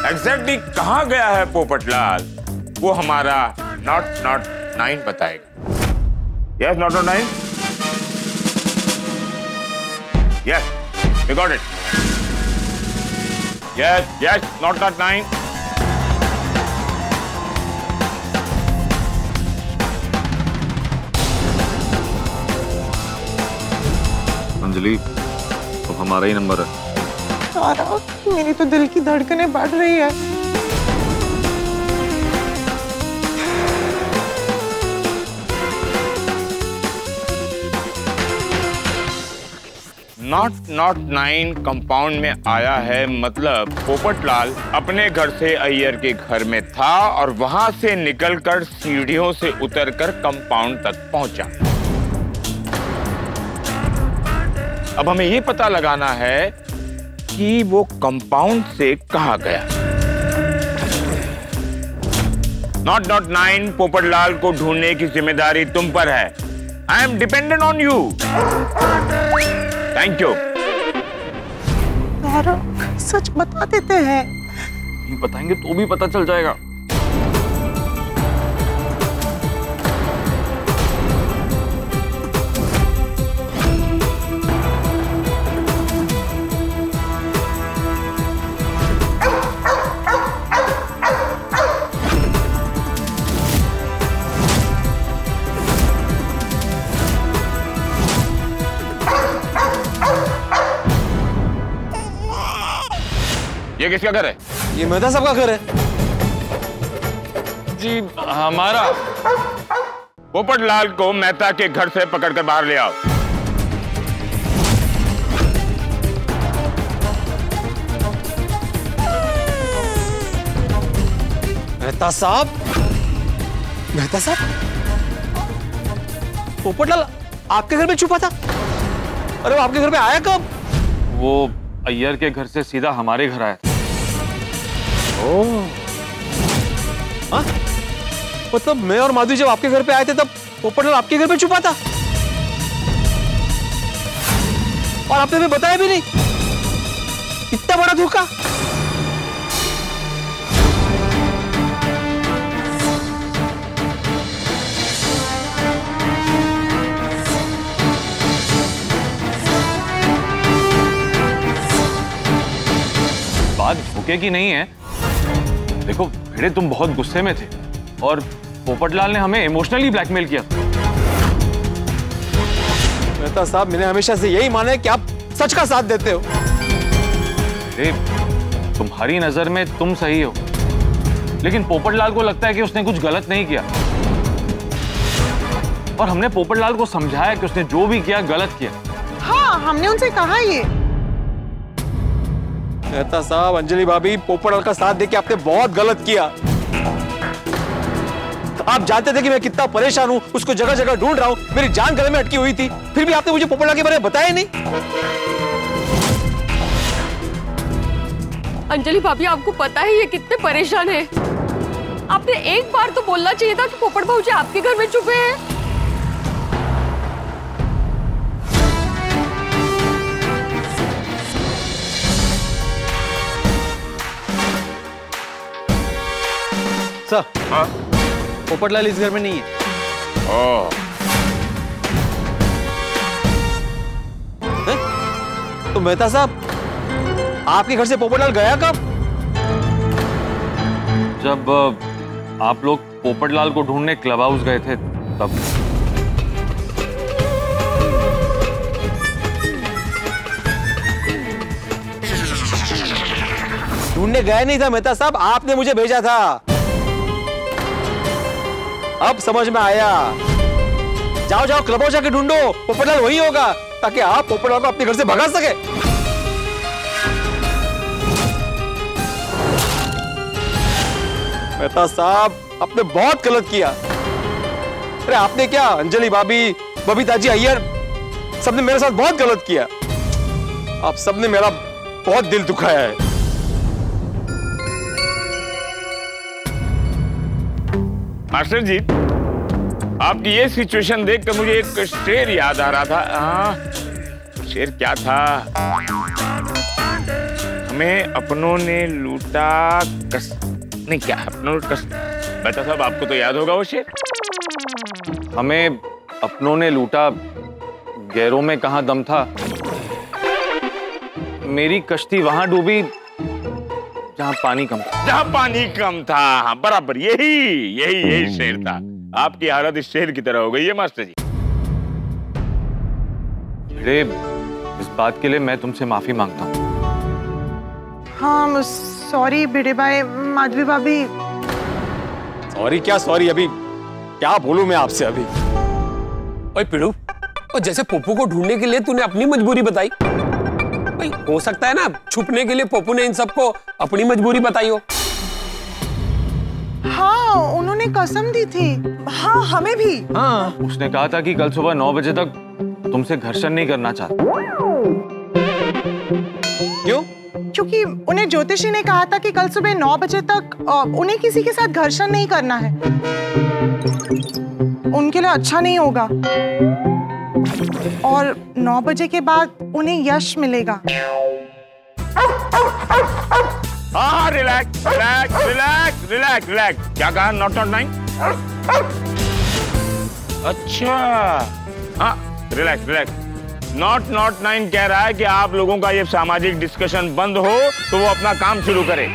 एग्जैक्टली कहाँ गया है पोपटलाल, वो हमारा नॉट 9 बताएगा। Yes, not 9। Yes, we got it. Yes, not 9। Anjali, तो हमारा ही नंबर है। यार, मेरी तो दिल की धड़कनें बढ़ रही है। नॉट 9 कंपाउंड में आया है, मतलब पोपटलाल अपने घर से अय्यर के घर में था और वहां से निकलकर सीढ़ियों से उतरकर कंपाउंड तक पहुंचा। अब हमें यह पता लगाना है कि वो कंपाउंड से कहां गया। नॉट 9, पोपटलाल को ढूंढने की जिम्मेदारी तुम पर है। I am dependent on you. Thank you. यार, सच बता देते हैं। नहीं बताएंगे तो भी पता चल जाएगा। ये किसका घर है? ये मेहता साहब का घर है। जी हमारा। पोपटलाल को मेहता के घर से पकड़कर बाहर ले आओ। मेहता साहब, मेहता साहब, पोपटलाल आपके घर में छुपा था? अरे वो आपके घर पे आया कब? वो अय्यर के घर से सीधा हमारे घर आया था। हाँ? मतलब मैं और माधवी जब आपके घर पे आए थे तब पोपटलाल आपके घर पे छुपा था और आपने हमें बताया भी नहीं। इतना बड़ा धोखा। बात धोखे की नहीं है। देखो भिड़े, तुम बहुत गुस्से में थे और पोपटलाल ने हमें इमोशनली ब्लैकमेल किया था। मेहता साहब, मैंने हमेशा से यही माना है कि आप सच का साथ देते हो। तुम्हारी नजर में तुम सही हो, लेकिन पोपटलाल को लगता है कि उसने कुछ गलत नहीं किया और हमने पोपटलाल को समझाया कि उसने जो भी किया गलत किया। हाँ, हमने उनसे कहा ये। मेहता साहब, अंजलि भाभी, पोपटलाल का साथ देके आपने बहुत गलत किया। आप जानते थे कि मैं कितना परेशान हूं, उसको जगह जगह ढूंढ रहा हूं, मेरी जान गले में अटकी हुई थी, फिर भी आपने मुझे पोपटलाल के बारे में बताया नहीं। अंजलि भाभी, आपको पता है ये कितने परेशान है। आपने एक बार तो बोलना चाहिए था कि पोपट भाऊजी आपके घर में छुपे हैं। सर, हाँ? पोपटलाल इस घर में नहीं है। तो मेहता साहब, आपके घर से पोपटलाल गया कब? जब आप लोग पोपटलाल को ढूंढने क्लब हाउस गए थे तब। ढूंढने गए नहीं था मेहता साहब, आपने मुझे भेजा था। अब समझ में आया। जाओ जाओ, क्लब हाउस जाके ढूंढो, पोपटलाल वही होगा, ताकि आप पोपटलाल को अपने घर से भगा सके। मेहता साहब, आपने बहुत गलत किया। अरे आपने क्या, अंजलि भाभी, बबीता जी, अय्यर, सबने मेरे साथ बहुत गलत किया। आप सबने मेरा बहुत दिल दुखाया है। मास्टर जी, आपकी ये सिचुएशन देखकर मुझे एक शेर याद आ रहा था। शेर क्या था? हमें अपनों ने लूटा नहीं, क्या अपनों बता साहब, आपको तो याद होगा वो शेर। हमें अपनों ने लूटा, गैरों में कहां दम था। मेरी कश्ती वहां डूबी जहां पानी कम था। जहां पानी कम था, हाँ, बराबर, यही शेर था। आपकी हालत इस शेर की तरह हो गई है मास्टर जी। भिड़े, इस बात के लिए मैं तुमसे माफी मांगता हूँ। हाँ, सॉरी भिड़े भाई, माधवी भाभी। सॉरी क्या सॉरी, अभी क्या बोलूं मैं आपसे अभी। ओए पिड़ू, और जैसे पोपू को ढूंढने के लिए तूने अपनी मजबूरी बताई, भाई हो सकता है ना छुपने के लिए पोपू ने इन सबको अपनी मजबूरी बताई हो। हाँ, उन्होंने कसम दी थी। हाँ, हमें भी। हाँ, उसने कहा था कि कल सुबह 9 बजे तक तुमसे घर्षण नहीं करना चाहता। क्यों? क्योंकि उन्हें ज्योतिषी ने कहा था कि कल सुबह 9 बजे तक उन्हें किसी के साथ घर्षण नहीं करना है, उनके लिए अच्छा नहीं होगा, और 9 बजे के बाद उन्हें यश मिलेगा। हाँ, relax relax relax relax relax. क्या कहा? नॉट 9? अच्छा, हाँ, रिलैक्स रिलैक्स। नॉट 9 कह रहा है कि आप लोगों का ये सामाजिक डिस्कशन बंद हो तो वो अपना काम शुरू करे।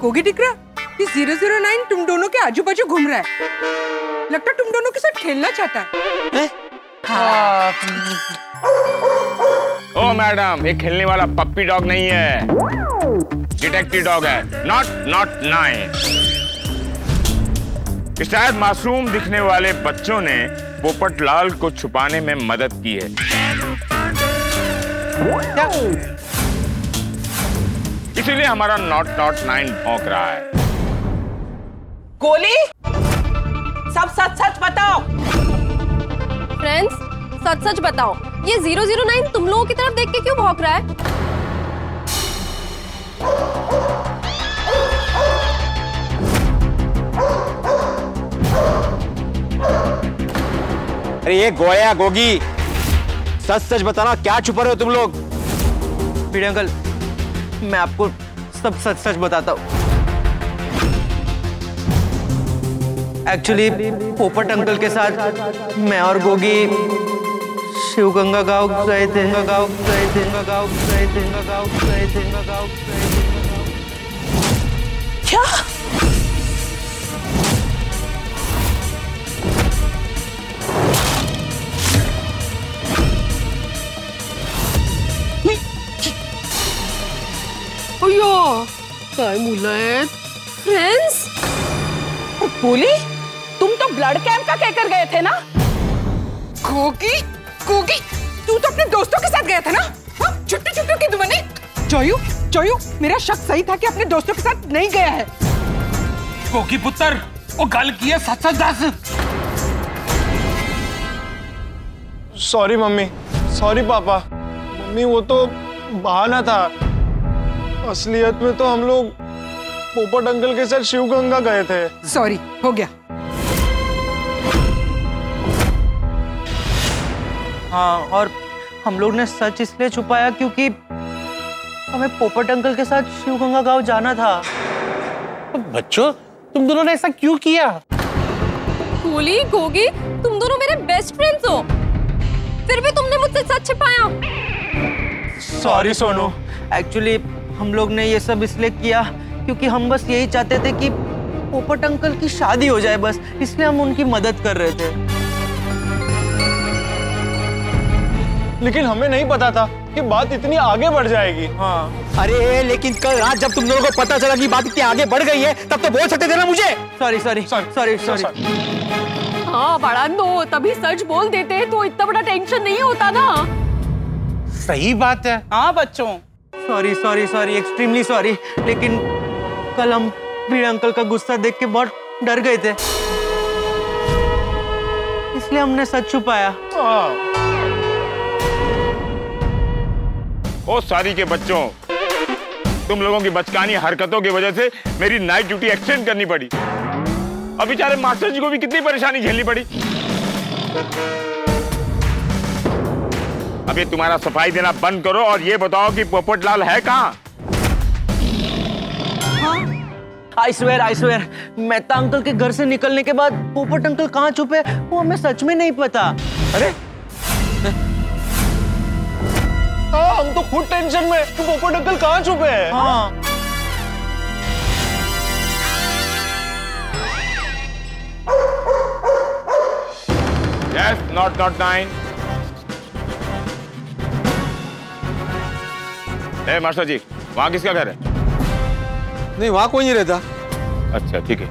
गोगी टिकरा, ये 009 तुम दोनों के आजू बाजू घूम रहा है। लगता तुम दोनों के साथ खेलना चाहता है। हाँ। ओ मैडम, ये खेलने वाला पप्पी डॉग नहीं है। डिटेक्टिव डॉग है, नॉट 9। शायद मासूम दिखने वाले बच्चों ने पोपटलाल को छुपाने में मदद की है। इसीलिए हमारा नॉट 9 भौंक रहा है। गोली, सब सच सच बताओ। फ्रेंड्स, सच सच बताओ, ये 009 तुम लोगों की तरफ देख के क्यों भौंक रहा है? अरे ये गोया गोगी, सच सच बताना, क्या छुपा रहे हो तुम लोग? भिड़े अंकल, मैं आपको सब सच सच बताता हूँ। एक्चुअली पोपट अंकल के साथ मैं और गोगी शिवगंगा गांव गए थे। क्या? काय मुलं फ्रेंड्स? गोली, तुम तो ब्लड कैंप का कहकर गए थे ना? गोगी, गोगी, तू तो अपने दोस्तों के साथ गया था ना? छुट्टी छुट्टी की दुमनी। जोयू, मेरा शक सही था कि अपने दोस्तों के साथ नहीं गया है। गोगी पुत्र, वो गल की है, सच सच दस। सॉरी मम्मी, सॉरी पापा। मम्मी वो तो बहाना था, असलियत में तो हम लोग पोपट अंकल के साथ शिवगंगा गए थे। सॉरी, हो गया। हाँ, और हम लोग ने सच इसलिए छुपाया क्योंकि हमें पोपट अंकल के साथ शिवगंगा गांव जाना था। बच्चों, तुम दोनों ने ऐसा क्यों किया? गोली, गोगी, तुम दोनों मेरे बेस्ट फ्रेंड्स हो, फिर भी तुमने मुझसे सच छिपाया। सॉरी सोनू, एक्चुअली हम लोग ने ये सब इसलिए किया क्योंकि हम बस यही चाहते थे कि पोपट अंकल की शादी हो जाए, बस इसलिए हम उनकी मदद कर रहे थे। लेकिन हमें नहीं पता था कि बात इतनी आगे बढ़ जाएगी। हाँ। अरे लेकिन कल रात जब तुम दोनों को पता चला कि बात इतनी आगे बढ़ गई है, तब तो बोल सकते थे ना मुझे। सॉरी। हाँ बड़ा नो, तभी सच बोल देते तो इतना बड़ा टेंशन नहीं होता ना। सही बात है। हाँ बच्चों, सॉरी, एक्सट्रीमली सॉरी। लेकिन कल हम भिड़े अंकल का गुस्सा देख के बहुत डर गए थे, इसलिए हमने सच छुपाया। ओ सारी के बच्चों, तुम लोगों की बचकानी हरकतों की वजह से मेरी नाइट ड्यूटी एक्सटेंड करनी पड़ी। अब बेचारे मास्टर जी को भी कितनी परेशानी झेलनी पड़ी। अब ये तुम्हारा सफाई देना बंद करो और ये बताओ कि पोपटलाल है कहाँ? आई स्वेयर, मेहता अंकल के घर से निकलने के बाद पोपट अंकल कहाँ छुपे वो हमें सच में नहीं पता। अरे हाँ, हम तो खुद टेंशन में कि पोपट अंकल कहाँ छुपे हैं। हाँ। Yes, not 9। मास्टर जी, वहाँ किसका घर है? नहीं, वहाँ कोई नहीं रहता। अच्छा ठीक है।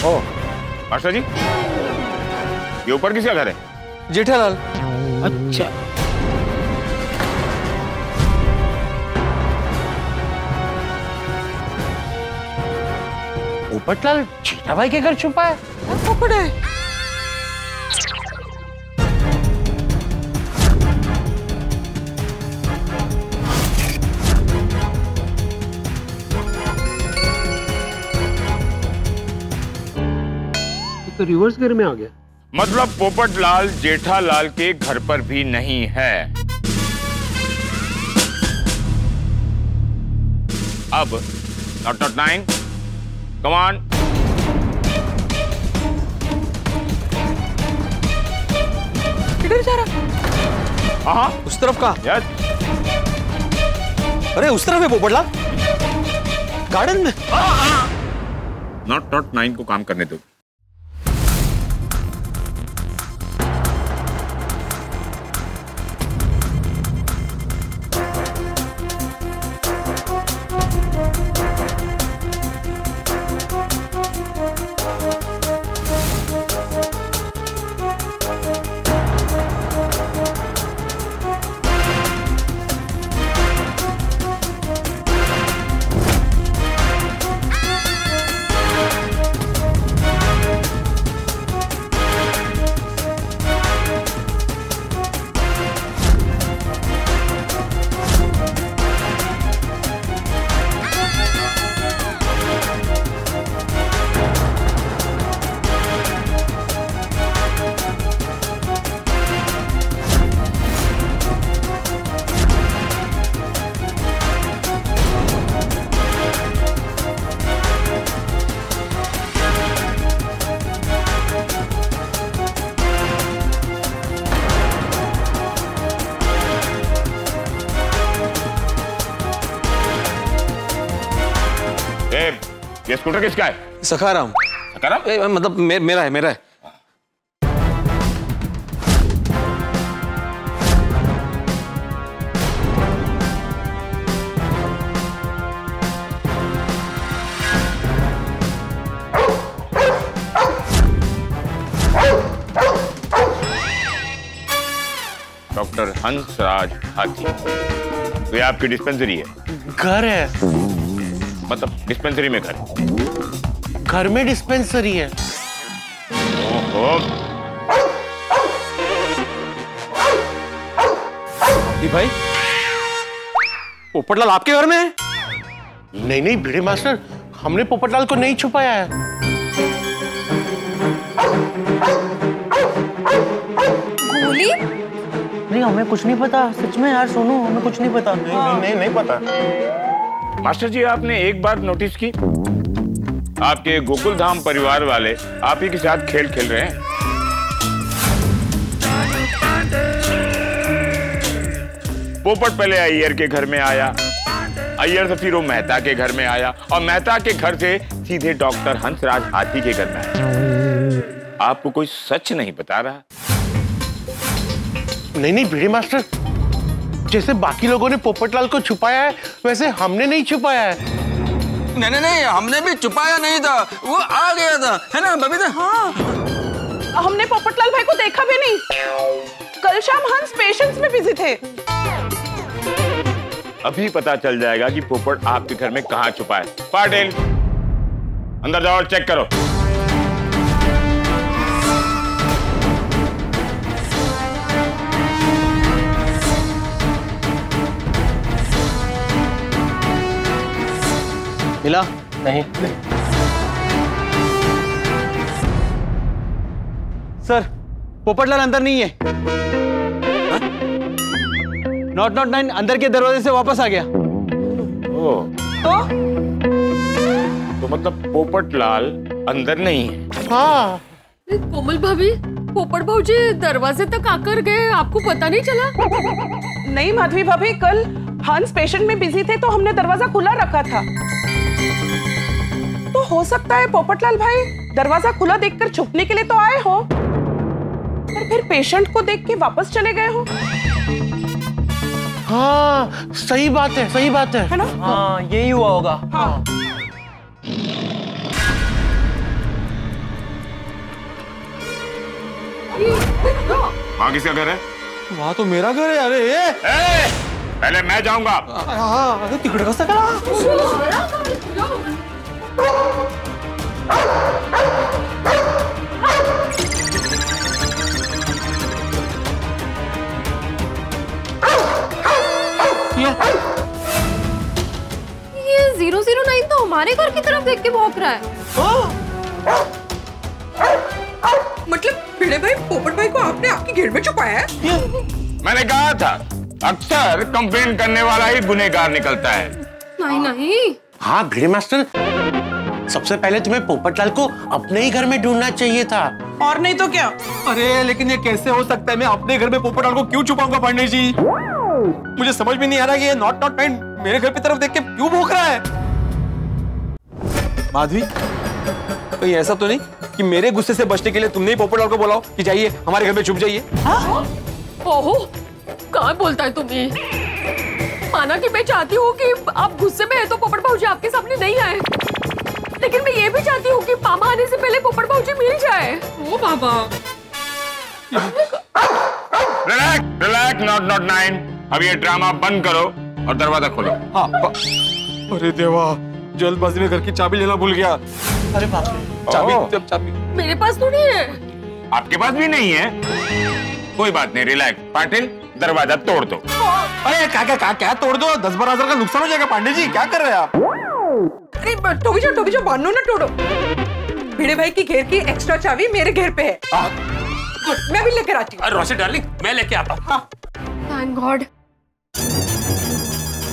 ओ मास्टर जी, ये ऊपर किसका घर है? जेठालाल। अच्छा, पोपटलाल चीता भाई के घर छुपा है। पोपट है। तो रिवर्स घर में आ गया। मतलब पोपटलाल जेठालाल के घर पर भी नहीं है। अब नॉट 9, कम ऑन। किधर जा रहा? हाँ, उस तरफ का। यस। अरे उस तरफ है पोपटलाल। गार्डन में? नॉट 9 को काम करने दो। ये स्कूटर किसका है? सखाराम। सखाराम? मतलब मेरा है। डॉक्टर हंसराज हाथी, तो ये आपकी डिस्पेंसरी है? घर है। मतलब डिस्पेंसरी में घर में डिस्पेंसरी है। ओहो। भाई पोपटलाल आपके घर में है? नहीं भिड़े मास्टर, हमने पोपटलाल को नहीं छुपाया है। गोली? नहीं, हमें कुछ नहीं पता, सच में यार सोनू, हमें कुछ नहीं पता। नहीं पता। मास्टर जी, आपने एक बार नोटिस की, आपके गोकुल धाम परिवार वाले आप ही के साथ खेल खेल रहे हैं। पोपट पहले अय्यर के घर में आया, अय्यर से फिर वो मेहता के घर में आया, और मेहता के घर से सीधे डॉक्टर हंसराज हाथी के घर में आया। आपको कोई सच नहीं बता रहा? नहीं भिड़े मास्टर, जैसे बाकी लोगों ने पोपटलाल को छुपाया है, वैसे हमने नहीं छुपाया है। नहीं, हमने भी छुपाया नहीं था, वो आ गया था, है ना बबीता? हाँ, हमने पोपटलाल भाई को देखा भी नहीं। कल शाम हंस पेशेंट्स में बिजी थे। अभी पता चल जाएगा कि पोपट आपके घर में कहाँ छुपा है। पाटिल, अंदर जाओ और चेक करो। मिला? नहीं। सर, पोपटलाल अंदर नहीं है। नॉट 9 अंदर के दरवाजे से वापस आ गया। तो मतलब पोपटलाल अंदर नहीं है? हाँ। कोमल भाभी, पोपट भाऊजी दरवाजे तक आकर गए, आपको पता नहीं चला? नहीं माधवी भाभी, कल हंस पेशेंट में बिजी थे तो हमने दरवाजा खुला रखा था। तो हो सकता है पोपटलाल भाई दरवाजा खुला देखकर छुपने के लिए तो आए हो, पर फिर पेशेंट को देख के वापस चले गए हो। हाँ, सही बात है ना? हाँ, यही हुआ होगा। हाँ। वहाँ किसका घर है? वहाँ तो मेरा घर है। अरे पहले मैं जाऊंगा। हाँ, तिकड़े का सकला। ये 009 तो हमारे घर की तरफ देख के भौंक रहा है। मतलब भिड़े भाई, पोपट भाई को आपने आपके घेर में छुपाया है? मैंने कहा था, अक्सर कंप्लेन करने वाला ही गुनहगार निकलता है। नहीं। हाँ भिड़े मास्टर, सबसे पहले तुम्हें पोपटलाल को अपने ही घर में ढूंढना चाहिए था। और नहीं तो क्या? अरे लेकिन ये कैसे हो सकता है? मैं अपने घर में पोपटलाल को क्यों छुपाऊंगा पांडे जी? मुझे समझ में नहीं आ रहा कि ये नॉट 9 मेरे घर की तरफ देख के क्यों भौंक रहा है। माधवी, कहीं ऐसा तो नहीं कि मेरे गुस्से से बचने के लिए तुमने ही पोपटलाल को बोलाओ कि जाइए हमारे घर में छुप जाइए? ओहो, कहाँ बोलता है तुम ये? माना कि मैं चाहती हूँ कि आप गुस्से में है तो पोपट भाऊजी आपके सामने नहीं आए, लेकिन मैं ये भी चाहती हूँ कि मामा आने से पहले पोपट भाऊजी मिल जाए। ओ बाबा। Relax, not 9। अब ये ड्रामा बंद करो और दरवाजा खोलो। हाँ। अरे देवा, जल्दबाजी में घर की चाबी लेना भूल गया। अरे बाप रे, चाबी मेरे पास तो नहीं है। आपके पास भी नहीं है? कोई बात नहीं, रिलैक्स। पाटिल, दरवाजा तोड़ दो। अरे क्या तोड़ दो? 10-12 हजार का नुकसान हो जाएगा। पांडे जी क्या कर रहे हैं आप? अरे टोबी जो बांधो ना तोड़ो। भिड़े भाई की घेर की एक्स्ट्रा चाबी मेरे घेर पे है। मैं भी लेकर आती हूँ। रोशी डार्लिंग, मैं लेके आता हूँ। Thank God.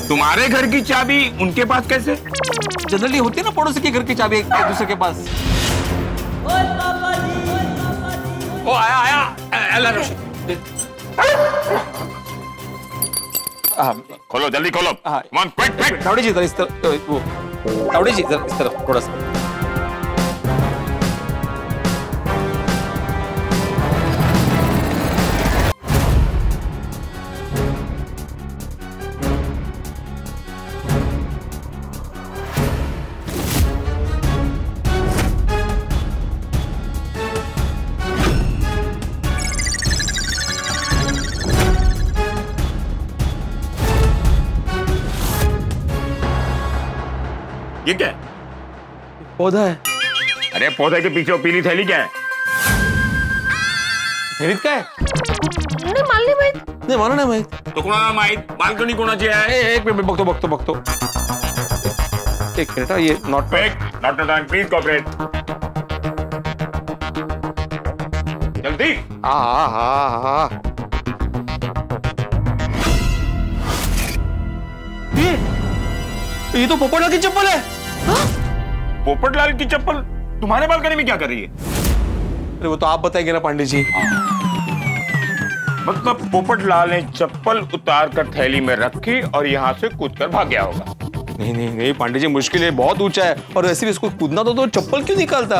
तुम्हारे घर की चाबी उनके पास कैसे? जनरली होती है ना पड़ोसी के घर की चाबी एक दूसरे के पास। ओ आया रोशी। खोलो, जल्दी खोलो। क्विक। तावड़ी जी इस तरफ, वो तावड़ी जी इस तरफ थोड़ा सा। ये क्या है? पौधा है। अरे पौधे के पीछे वो पीली थैली क्या है? थैली क्या है? नहीं मानो ना भाई। तो कोणा माहित? बाल्कनी कोणाची आहे? एक मिनिट बघतो। एक मिनिट, ये नॉट प्लीज कोऑपरेट। जल्दी। हाँ। ये तो पोपटलाल की चप्पल है। पोपटलाल की चप्पल तुम्हारे बालकनी में क्या कर रही है? अरे वो तो आप बताएंगे ना पांडे जी। मतलब पोपटलाल ने चप्पल उतार कर थैली में रखी और यहाँ से कूदकर भाग गया होगा। नहीं पांडे जी, मुश्किल है, बहुत ऊंचा है और वैसे भी इसको कूदना तो चप्पल क्यों निकालता?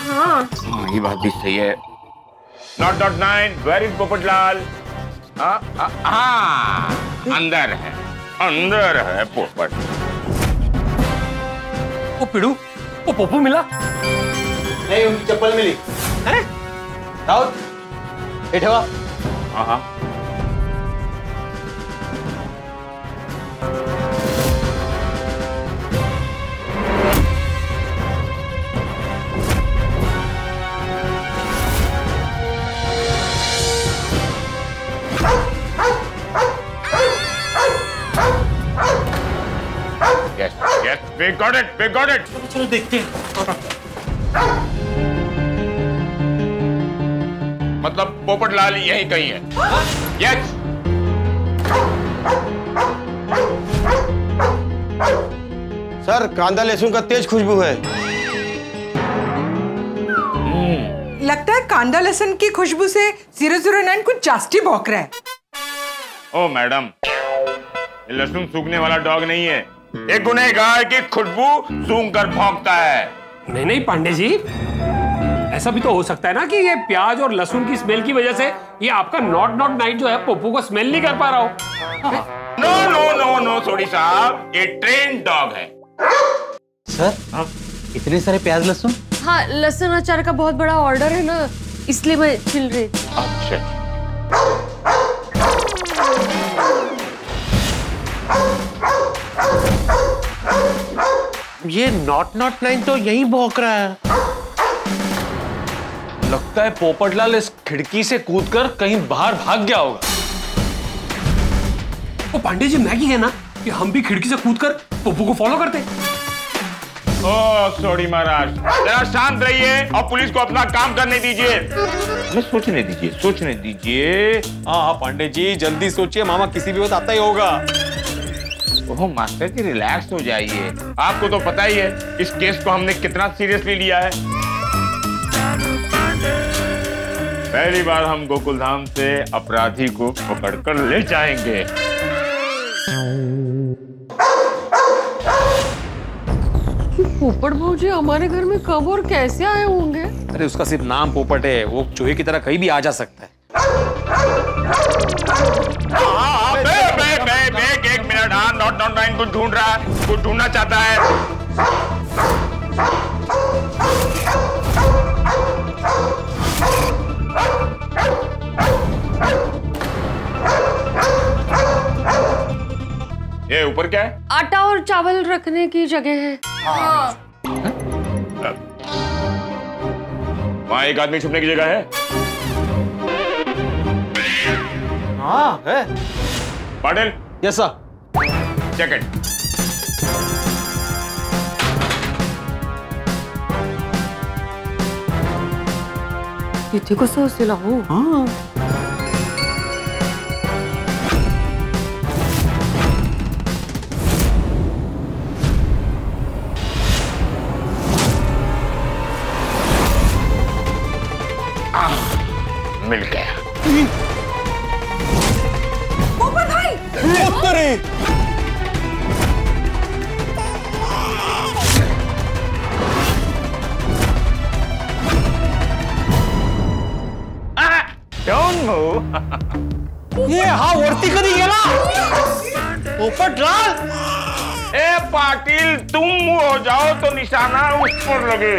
हाँ, ये बात भी सही है। Not 9, where is Popatlal? अंदर है पोपट। वो पिड़ू, वो पोपू मिला? नहीं, उनकी चप्पल मिली। हैं? राउत, ये ठेवा। हाँ। Yes, we got it. चलो देखते हैं। मतलब पोपटलाल यही कहीं है? Yes. सर, कांदा लहसुन का तेज खुशबू है। लगता है कांदा लहसुन की खुशबू से 009 कुछ जास्ती भौंक रहा है। ओ मैडम, ये लहसुन सूंघने वाला डॉग नहीं है। एक गुनहगार की खुशबू सूंघ कर भौंकता है। नहीं पांडे जी, ऐसा भी तो हो सकता है ना कि ये प्याज और लहसुन की स्मेल की वजह से ये आपका नॉट 9 जो है पोपू को स्मेल नहीं कर पा रहा हो। नो सोडी साहब, ये ट्रेन डॉग है। सर, इतने सारे प्याज लहसुन? हाँ, लहसुन अचार का बहुत बड़ा ऑर्डर है ना, इसलिए मैं छिल रही। अच्छा। ये नॉट 9 तो यहीं भौंक रहा है। लगता है पोपटलाल इस खिड़की से कूदकर कहीं बाहर भाग गया होगा। वो पांडे जी, मैगी है ना कि हम भी खिड़की से कूदकर पोपू को फॉलो करते। ओह सॉरी महाराज, जरा शांत रहिए और पुलिस को अपना काम करने दीजिए। हमें सोचने दीजिए। हाँ पांडे जी, जल्दी सोचिए, मामा किसी भी वक्त आता ही होगा। ओह मास्टर जी, रिलैक्स हो जाइए। आपको तो पता ही है इस केस को हमने कितना सीरियसली लिया है। पहली बार हम गोकुलधाम से अपराधी को पकड़कर ले जाएंगे। पोपट भाऊजी हमारे घर में कब और कैसे आए होंगे? अरे उसका सिर्फ नाम पोपट है, वो चूहे की तरह कहीं भी आ जा सकता है। एक मिनट। हाँ, नॉट नाइन कुछ ढूंढ रहा है, कुछ ढूंढना चाहता है। ये ऊपर क्या है? आटा और चावल रखने की जगह है। वहाँ एक आदमी छुपने की जगह है। हाँ है। Patil. Yes sir. Check it. इथे कसं असेल हो? हाँ। मिल गया। पोपट भाई! Don't move. ये हा वरती कधी गेला? पोपटलाल! ए पाटिल, तुम मुंह हो जाओ तो निशाना उस पर लगे।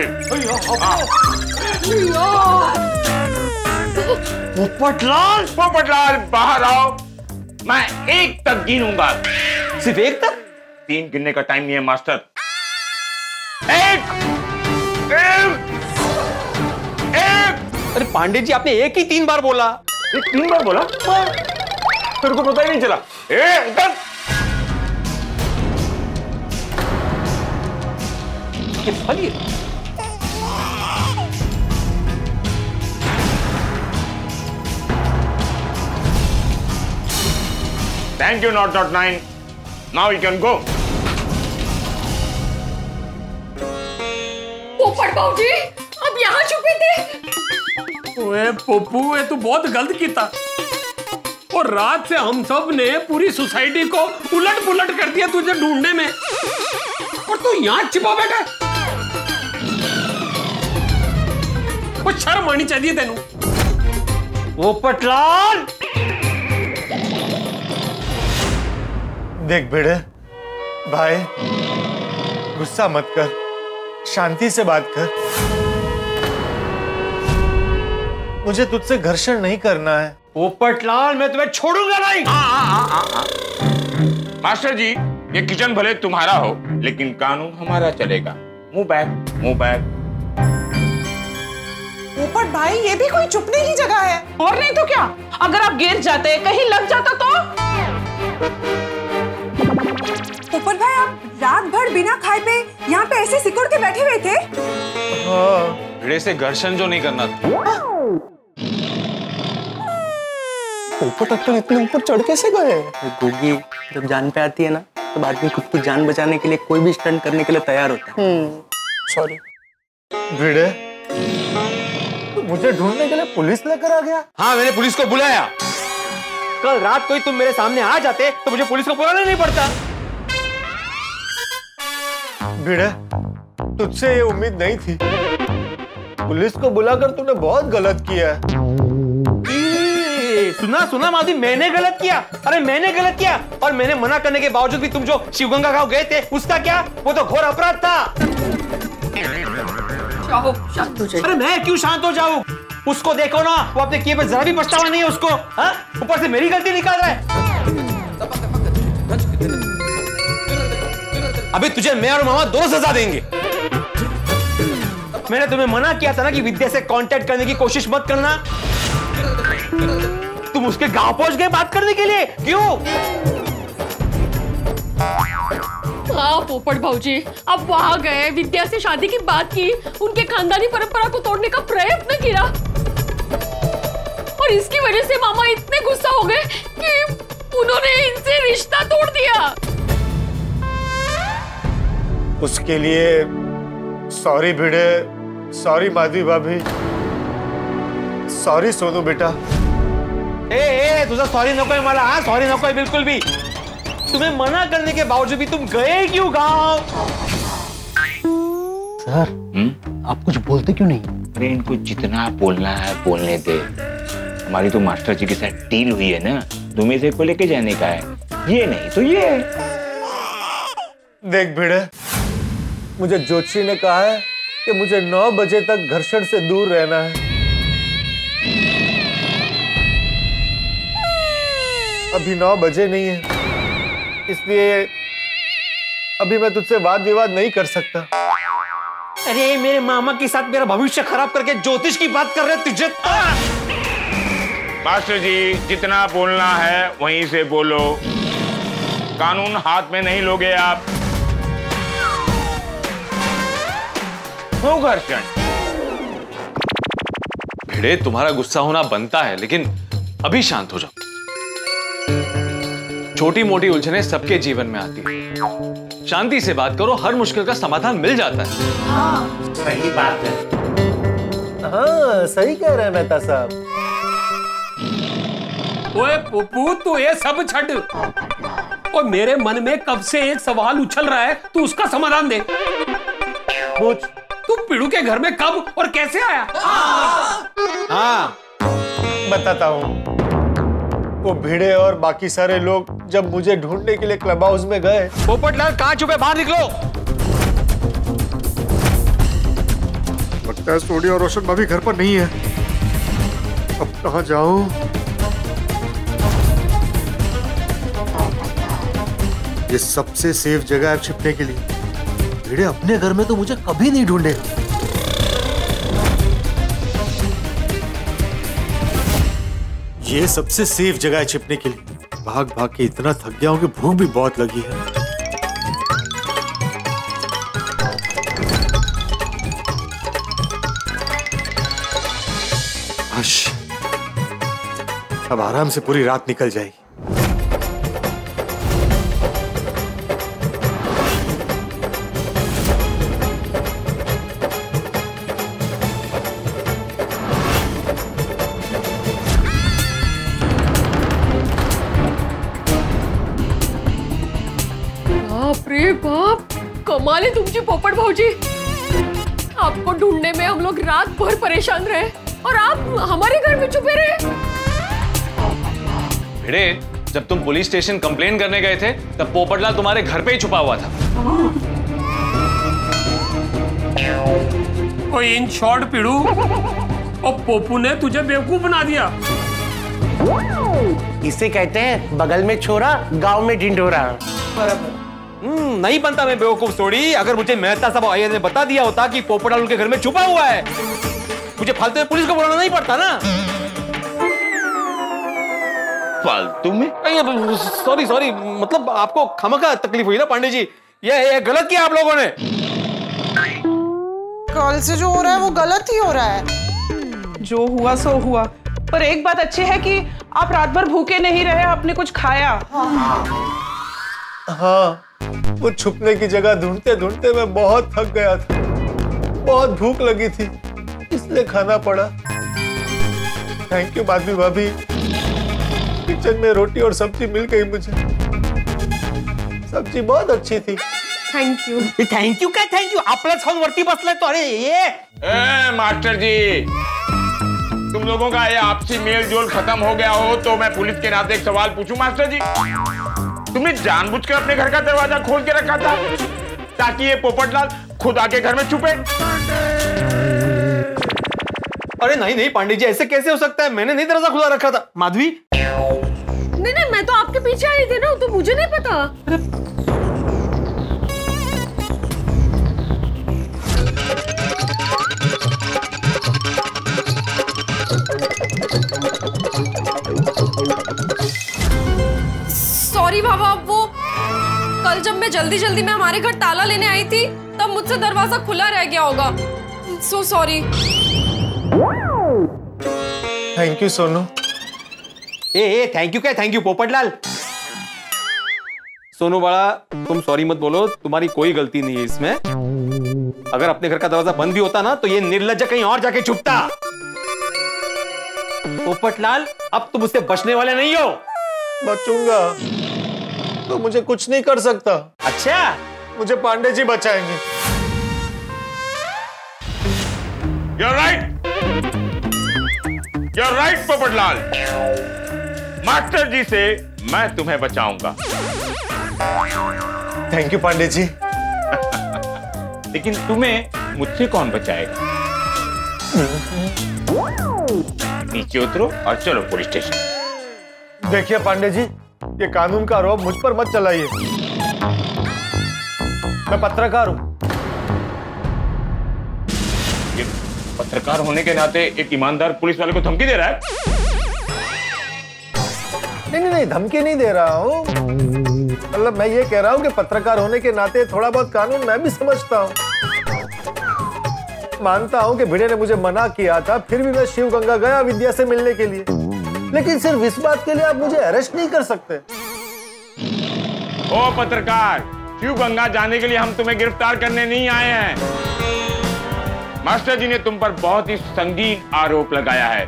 पोपटलाल! पोपटलाल बाहर आओ, मैं एक तक गिनूंगा। सिर्फ एक तक? 3 गिनने का टाइम नहीं है मास्टर। एक। अरे पांडे जी, आपने एक ही 3 बार बोला। 3 बार बोला? तेरे को पता ही नहीं चला। Thank you, not 9. Now you can go. पोपट भाऊजी, अब यहाँ छुपे थे? ओए पप्पू, ये तू बहुत गलत किया। और रात से हम सब ने पूरी सोसाइटी को उलट पुलट कर दिया तुझे ढूंढने में, और तू यहाँ छिपा बैठा। कुछ शर्म आनी चाहिए तेनू। पोपटलाल! देख भिड़े भाई, गुस्सा मत कर, शांति से बात कर। मुझे तुझसे घर्षण नहीं करना है। पोपटलाल, मैं तुम्हें छोड़ूंगा नहीं। मास्टर जी, ये किचन भले तुम्हारा हो, लेकिन कानून हमारा चलेगा। Move back, move back. पोपट भाई, ये भी कोई छुपने की जगह है। और नहीं तो क्या, अगर आप गिर जाते, कहीं लग जाता तो? पोपट भाई, आप रात भर बिना खाए पे यहाँ पे ऐसे सिकुड़ के बैठे हुए थे? भिड़े से घर्षण जो नहीं करना था। पोपट अंकल इतने ऊपर चढ़ कैसे गए? गोगी जब जान पे आती है ना, तो आदमी खुद की जान बचाने के लिए कोई भी स्टंट करने के लिए तैयार होता है। सॉरी भिड़े, मुझे ढूंढने के लिए पुलिस लेकर आ गया? हाँ, मैंने पुलिस को बुलाया। कल रात को ही तुम मेरे सामने आ जाते तो मुझे पुलिस को बुलाना नहीं पड़ता। भिड़े, तुझसे ये उम्मीद नहीं थी। पुलिस को बुलाकर तूने बहुत गलत किया है। सुना माधवी, मैंने गलत किया? अरे मैंने गलत किया, और मैंने मना करने के बावजूद भी तुम जो शिवगंगा गांव गए थे, उसका क्या? वो तो घोर अपराध था। शांत हो जाइए। अरे मैं क्यों शांत हो जाऊं? उसको देखो ना, वो अपने किए पे जरा भी पछतावा नहीं है उसको। हाँ, ऊपर से मेरी गलती निकाल रहा है। अभी तुझे मैं और मामा दोनों सजा देंगे। मैंने तुम्हें मना किया था ना कि विद्या से कांटेक्ट करने की कोशिश मत करना। तुम उसके गांव पहुंच गए बात करने के लिए, क्यों? हाँ पोपट भाऊजी, अब वहां गए, विद्या से शादी की बात की, उनके खानदानी परंपरा को तोड़ने का प्रयत्न किया, और इसकी वजह से मामा इतने गुस्सा हो गए कि उन्होंने इनसे रिश्ता तोड़ दिया। उसके लिए सॉरी भिड़े, सॉरी माधवी भाभी, सॉरी सोनू बेटा। तुझा सॉरी नकोय मला। हाँ, सॉरी नकोय बिल्कुल भी। तुम्हें मना करने के बावजूद भी तुम गए क्यों गांव? सर आप कुछ बोलते क्यों नहीं? अरे इनको जितना बोलना है बोलने दे। हमारी तो मास्टर जी के साथ डील हुई है ना, तुम्हें से को लेके जाने का है, ये नहीं तो ये। देख भिड़े, मुझे ज्योतिषी ने कहा है कि मुझे 9 बजे तक घर्षण से दूर रहना है। अभी 9 बजे नहीं है, इसलिए अभी मैं तुझसे वाद विवाद नहीं कर सकता। अरे मेरे मामा के साथ मेरा भविष्य खराब करके ज्योतिष की बात कर रहे तुझे। मास्टर जी जितना बोलना है वहीं से बोलो, कानून हाथ में नहीं लोगे आप। घर्षण भिड़े, तुम्हारा गुस्सा होना बनता है, लेकिन अभी शांत हो जाओ। छोटी मोटी उलझनें सबके जीवन में आती है, शांति से बात करो, हर मुश्किल का समाधान मिल जाता है। सही बात है। हाँ सही कह रहे हैं मेहता साहब। ओए पुप्पू, तू ये सब छड़ और मेरे मन में कब से एक सवाल उछल रहा है, तू उसका समाधान दे। पूछ। तू पिड़ू के घर में कब और कैसे आया? हाँ बताता हूँ। वो भिड़े और बाकी सारे लोग जब मुझे ढूंढने के लिए क्लब हाउस में गए। पोपटलाल कहाँ छुपे, बाहर निकलो। लगता है सोनी और रोशन भाभी घर पर नहीं है। अब कहाँ जाऊं? ये सबसे सेफ जगह है छिपने के लिए। भिड़े अपने घर में तो मुझे कभी नहीं ढूंढे। ये सबसे सेफ जगह है छिपने के लिए। भाग भाग के इतना थक गया हूं कि भूख भी बहुत लगी है। हश, अब आराम से पूरी रात निकल जाएगी। बाप रे बाप, कमाल है तुमची पोपट भाऊजी। आपको ढूंढने में हम लोग रात भर परेशान रहे और आप हमारे घर में छुपे रहे। भिड़े, जब तुम पुलिस स्टेशन कंप्लेन करने गए थे तब पोपटलाल तुम्हारे घर पे ही छुपा हुआ था। कोई इन शॉर्ट पिड़ू और पोपू ने तुझे बेवकूफ बना दिया। इसे कहते हैं बगल में छोरा गांव में ढिंढोरा। नहीं बनता मैं बेवकूफ सोड़ी। अगर मुझे मेहता साहब आईए ने बता दिया होता कि पोपटलाल उनके घर में छुपा हुआ है, मुझे फालतू में पुलिस को बुलाना नहीं पड़ता ना। फालतू में? सॉरी सॉरी, मतलब आपको खामखा तकलीफ हुई ना पांडे जी। ये गलत किया आप लोगों ने। कल से जो हो रहा है वो गलत ही हो रहा है। जो हुआ सो हुआ, पर एक बात अच्छी है कि आप रात भर भूखे नहीं रहे, आपने कुछ खाया। हाँ, वो छुपने की जगह ढूंढते ढूंढते मैं बहुत थक गया था। बहुत भूख लगी थी, इसलिए खाना पड़ा। थैंक यू माधवी भाभी, किचन में रोटी और सब्जी मिल गई मुझे। सब्जी बहुत अच्छी थी। Thank you. थैंक यू क्या थैंक यू? आपलाच खाऊन वरती बसलाय तो। अरे ये मास्टर जी, तुम लोगों का ये आपसी मेल जोल खत्म हो गया हो तो मैं पुलिस के नाते एक सवाल पूछूं मास्टर जी। तुमने जानबूझकर अपने घर का दरवाजा खोल के रखा था ताकि ये पोपटलाल खुद आके घर में छुपे? अरे नहीं नहीं पांडे जी, ऐसे कैसे हो सकता है? मैंने नहीं दरवाजा खुला रखा था। माधवी, नहीं नहीं, मैं तो आपके पीछे आई थी ना, तो मुझे नहीं पता। सॉरी बाबा, वो कल जब मैं जल्दी जल्दी में हमारे घर ताला लेने आई थी तब मुझसे दरवाजा खुला रह गया होगा। So sorry. Thank you Sonu. A thank you क्या थैंक यू पोपटलाल। सोनू बड़ा, तुम सॉरी मत बोलो, तुम्हारी कोई गलती नहीं है इसमें। अगर अपने घर का दरवाजा बंद भी होता ना तो ये निर्लज्ज कहीं और जाके छुपता। पोपटलाल, अब तुम उससे बचने वाले नहीं हो। बचूंगा तो मुझे कुछ नहीं कर सकता। अच्छा, मुझे पांडे जी बचाएंगे। You're right. You're right, Popatlal. Master ji से मैं तुम्हें बचाऊंगा। Thank you Pandey ji. लेकिन तुम्हें मुझसे कौन बचाएगा? नीचे उतरो और चलो पुलिस स्टेशन। देखिए पांडे जी, ये कानून का रौब मुझ पर मत चलाइए। मैं पत्रकार हूं। ये पत्रकार होने के नाते एक ईमानदार पुलिस वाले को धमकी दे रहा है? नहीं, धमकी नहीं दे रहा हूँ। मतलब मैं ये कह रहा हूँ कि पत्रकार होने के नाते थोड़ा बहुत कानून मैं भी समझता हूँ। मानता हूँ कि भिड़े ने मुझे मना किया था, फिर भी मैं शिव गंगा गया विद्या से मिलने के लिए। लेकिन सिर्फ इस बात के लिए आप मुझे अरेस्ट नहीं कर सकते। ओ पत्रकार, शिव गंगा जाने के लिए हम तुम्हें गिरफ्तार करने नहीं आए हैं। मास्टर जी ने तुम पर बहुत ही संगीन आरोप लगाया है।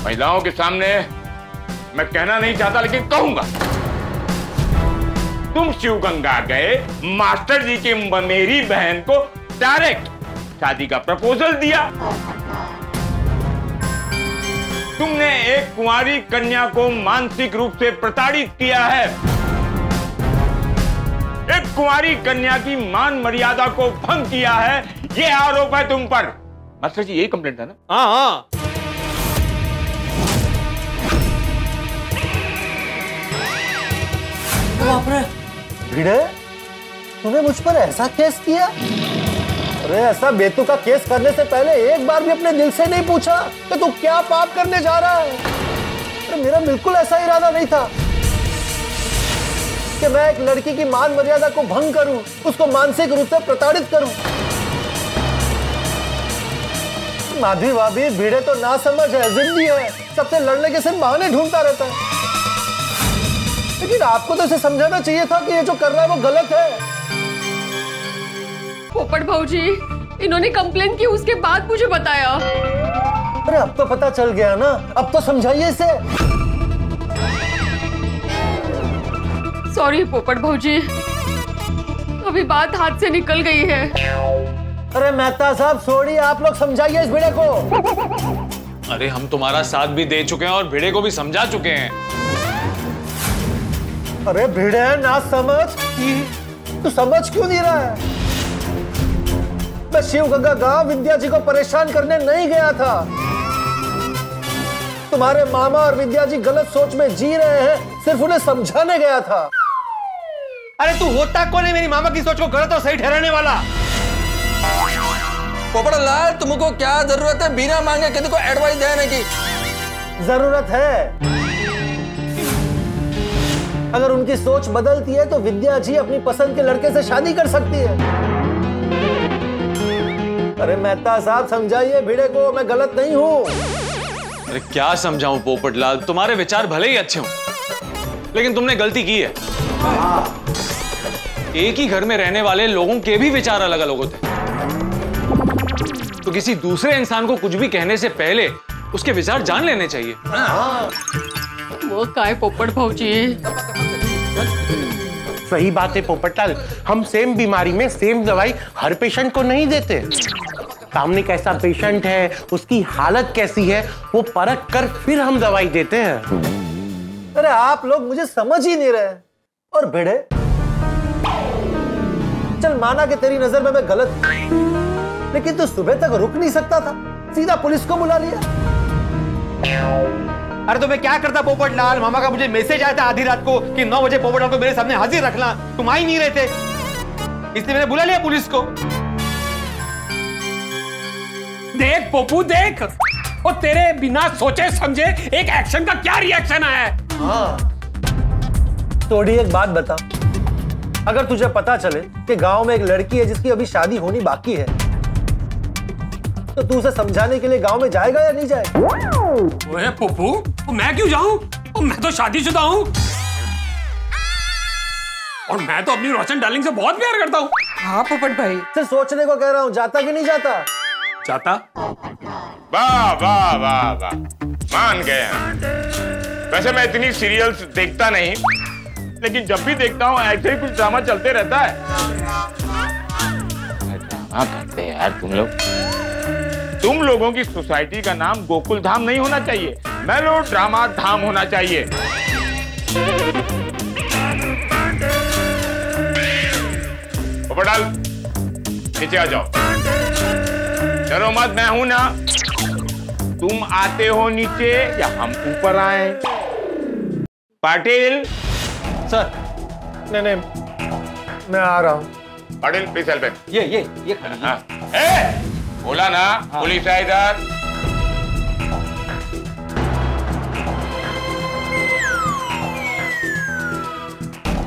महिलाओं के सामने मैं कहना नहीं चाहता, लेकिन कहूंगा। तुम शिव गंगा गए, मास्टर जी की मेरी बहन को डायरेक्ट शादी का प्रपोजल दिया। तुमने एक कुंवारी कन्या को मानसिक रूप से प्रताड़ित किया है। एक कुंवारी कन्या की मान मर्यादा को भंग किया है, यह आरोप है तुम पर। मास्टर जी यही कंप्लेंट था ना? हाँ। बाप रे, भिड़े, तूने मुझ पर ऐसा केस किया? अरे ऐसा बेतुका केस करने से पहले एक बार भी अपने दिल से नहीं पूछा कि तू क्या पाप करने जा रहा है? अरे मेरा बिल्कुल ऐसा इरादा नहीं था कि मैं एक लड़की की मान मर्यादा को भंग करूं, उसको मानसिक रूप से प्रताड़ित करूं। माधवी भाभी, भिड़े तो ना समझ है, जिद्दी है, सबसे लड़ने के सिर्फ बहाने ढूंढता रहता है। लेकिन आपको तो इसे समझाना चाहिए था कि ये जो कर रहा है वो गलत है। पोपट भाऊजी, इन्होंने कंप्लेन की, उसके बाद मुझे बताया। अरे अब तो पता चल गया ना, अब तो समझाइए इसे। सॉरी पोपट भाऊजी, अभी बात हाथ से निकल गई है। अरे मेहता साहब, सॉरी, आप लोग समझाइए इस भिड़े को। अरे हम तुम्हारा साथ भी दे चुके हैं और भिड़े को भी समझा चुके हैं। अरे भिड़े, ना समझ, तू समझ क्यों नहीं रहा है? मैं शिव गंगा गांव विद्या जी को परेशान करने नहीं गया था। तुम्हारे मामा और विद्या जी गलत सोच में जी रहे हैं, सिर्फ उन्हें समझाने गया था। अरे तू होता कौन है मेरी मामा की सोच को गलत और सही ठहराने वाला? पोपटलाल, तुमको क्या जरूरत है बिना मांगे किसी को एडवाइस देने की? जरूरत है। अगर उनकी सोच बदलती है तो विद्या जी अपनी पसंद के लड़के से शादी कर सकती है। अरे मेहता साहब, समझाइए भिड़े को, मैं गलत नहीं हूं। अरे क्या समझाऊं पोपटलाल, तुम्हारे विचार भले ही अच्छे हों, लेकिन तुमने गलती की है। एक ही घर में रहने वाले लोगों के भी विचार अलग अलग होते हैं, तो किसी दूसरे इंसान को कुछ भी कहने से पहले उसके विचार जान लेने चाहिए। वो काय पोपट भाऊजी, सही बात है पोपटलाल, हम सेम बीमारी में सेम दवाई हर पेशेंट को नहीं देते। सामने कैसा पेशेंट है, उसकी हालत कैसी है, वो परख कर फिर हम दवाई देते हैं। अरे आप लोग मुझे समझ ही नहीं रहे। और भिड़े, चल माना कि तेरी नजर में मैं गलत हूं, लेकिन तू सुबह तक रुक नहीं सकता था, सीधा पुलिस को बुला लिया। अरे तो मैं क्या करता पोपटलाल? मामा का मुझे मैसेज आया था आधी रात को कि 9 बजे पोपटलाल को मेरे सामने हाजिर रखना। तुम आ ही नहीं रहे थे, इसलिए मैंने बुला लिया पुलिस को। देख पोपू, देख, और तेरे बिना सोचे समझे एक एक्शन का क्या रिएक्शन आया है। हाँ, थोड़ी एक बात बता, अगर तुझे पता चले कि गांव में एक लड़की है जिसकी अभी शादी होनी बाकी है, तो तू उसे समझाने के लिए गांव में जाएगा या नहीं जाएगा? ओए पप्पू, मैं क्यों जाऊं? मैं तो शादीशुदा हूं और मैं तो अपनी रोशन डार्लिंग से बहुत प्यार करता हूं। हाँ पोपट भाई, सिर्फ सोचने को कह रहा हूं, जाता कि नहीं जाता? जाता। वाह वाह वाह वाह, मान गए हैं। वैसे मैं इतनी सीरियल्स देखता नहीं, लेकिन जब भी देखता हूँ ऐसे ही कुछ ड्रामा चलते रहता है। ड्रामा करते हैं यार तुम लोग। तुम लोगों की सोसाइटी का नाम गोकुल धाम नहीं होना चाहिए, मेलो ड्रामा धाम होना चाहिए। पोपटलाल नीचे आ जाओ। डरो मत, मैं हूं ना। तुम आते हो नीचे या हम ऊपर आए? पाटिल। सर नहीं, मैं आ रहा हूँ। Patil please help him. ये हाँ। बोला ना पुलिस है इधर।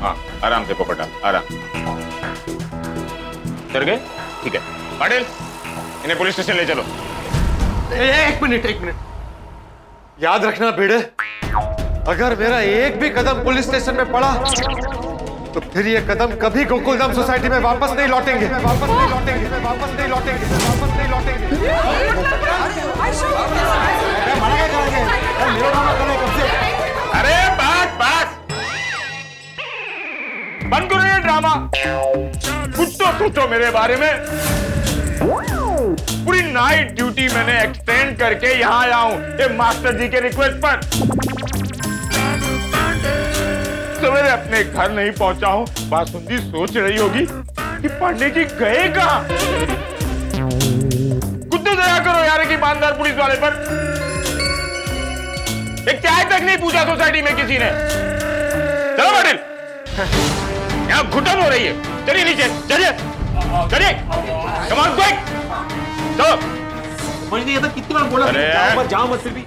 हाँ आराम से पोपटलाल, आराम। डर गए? ठीक है पाटिल, इन्हें पुलिस स्टेशन ले चलो। एक मिनट याद रखना भिड़े, अगर मेरा एक भी कदम पुलिस स्टेशन में पड़ा तो फिर ये कदम कभी गोकुलधाम सोसाइटी में वापस नहीं लौटेंगे। अरे बस बंद करो ये ड्रामा। कुछ तो सोचो मेरे बारे में। पूरी नाइट ड्यूटी मैंने एक्सटेंड करके यहाँ आया हूं, ये मास्टर जी के रिक्वेस्ट पर। सवेरे अपने घर नहीं पहुंचा हूं, बासुंदी सोच रही होगी कि पांडे जी गए कहां। कुछ तो दया करो यार की ईमानदार पुलिस वाले पर। एक चाय तक नहीं पूछा सोसाइटी में किसी ने। चलो पाटिल, यहाँ घुटन हो रही है। चलिए नीचे, चलिए कम ऑन क्विक। चलो मुझे ये तो कितनी बार बोला, जाओ मत फिर भी।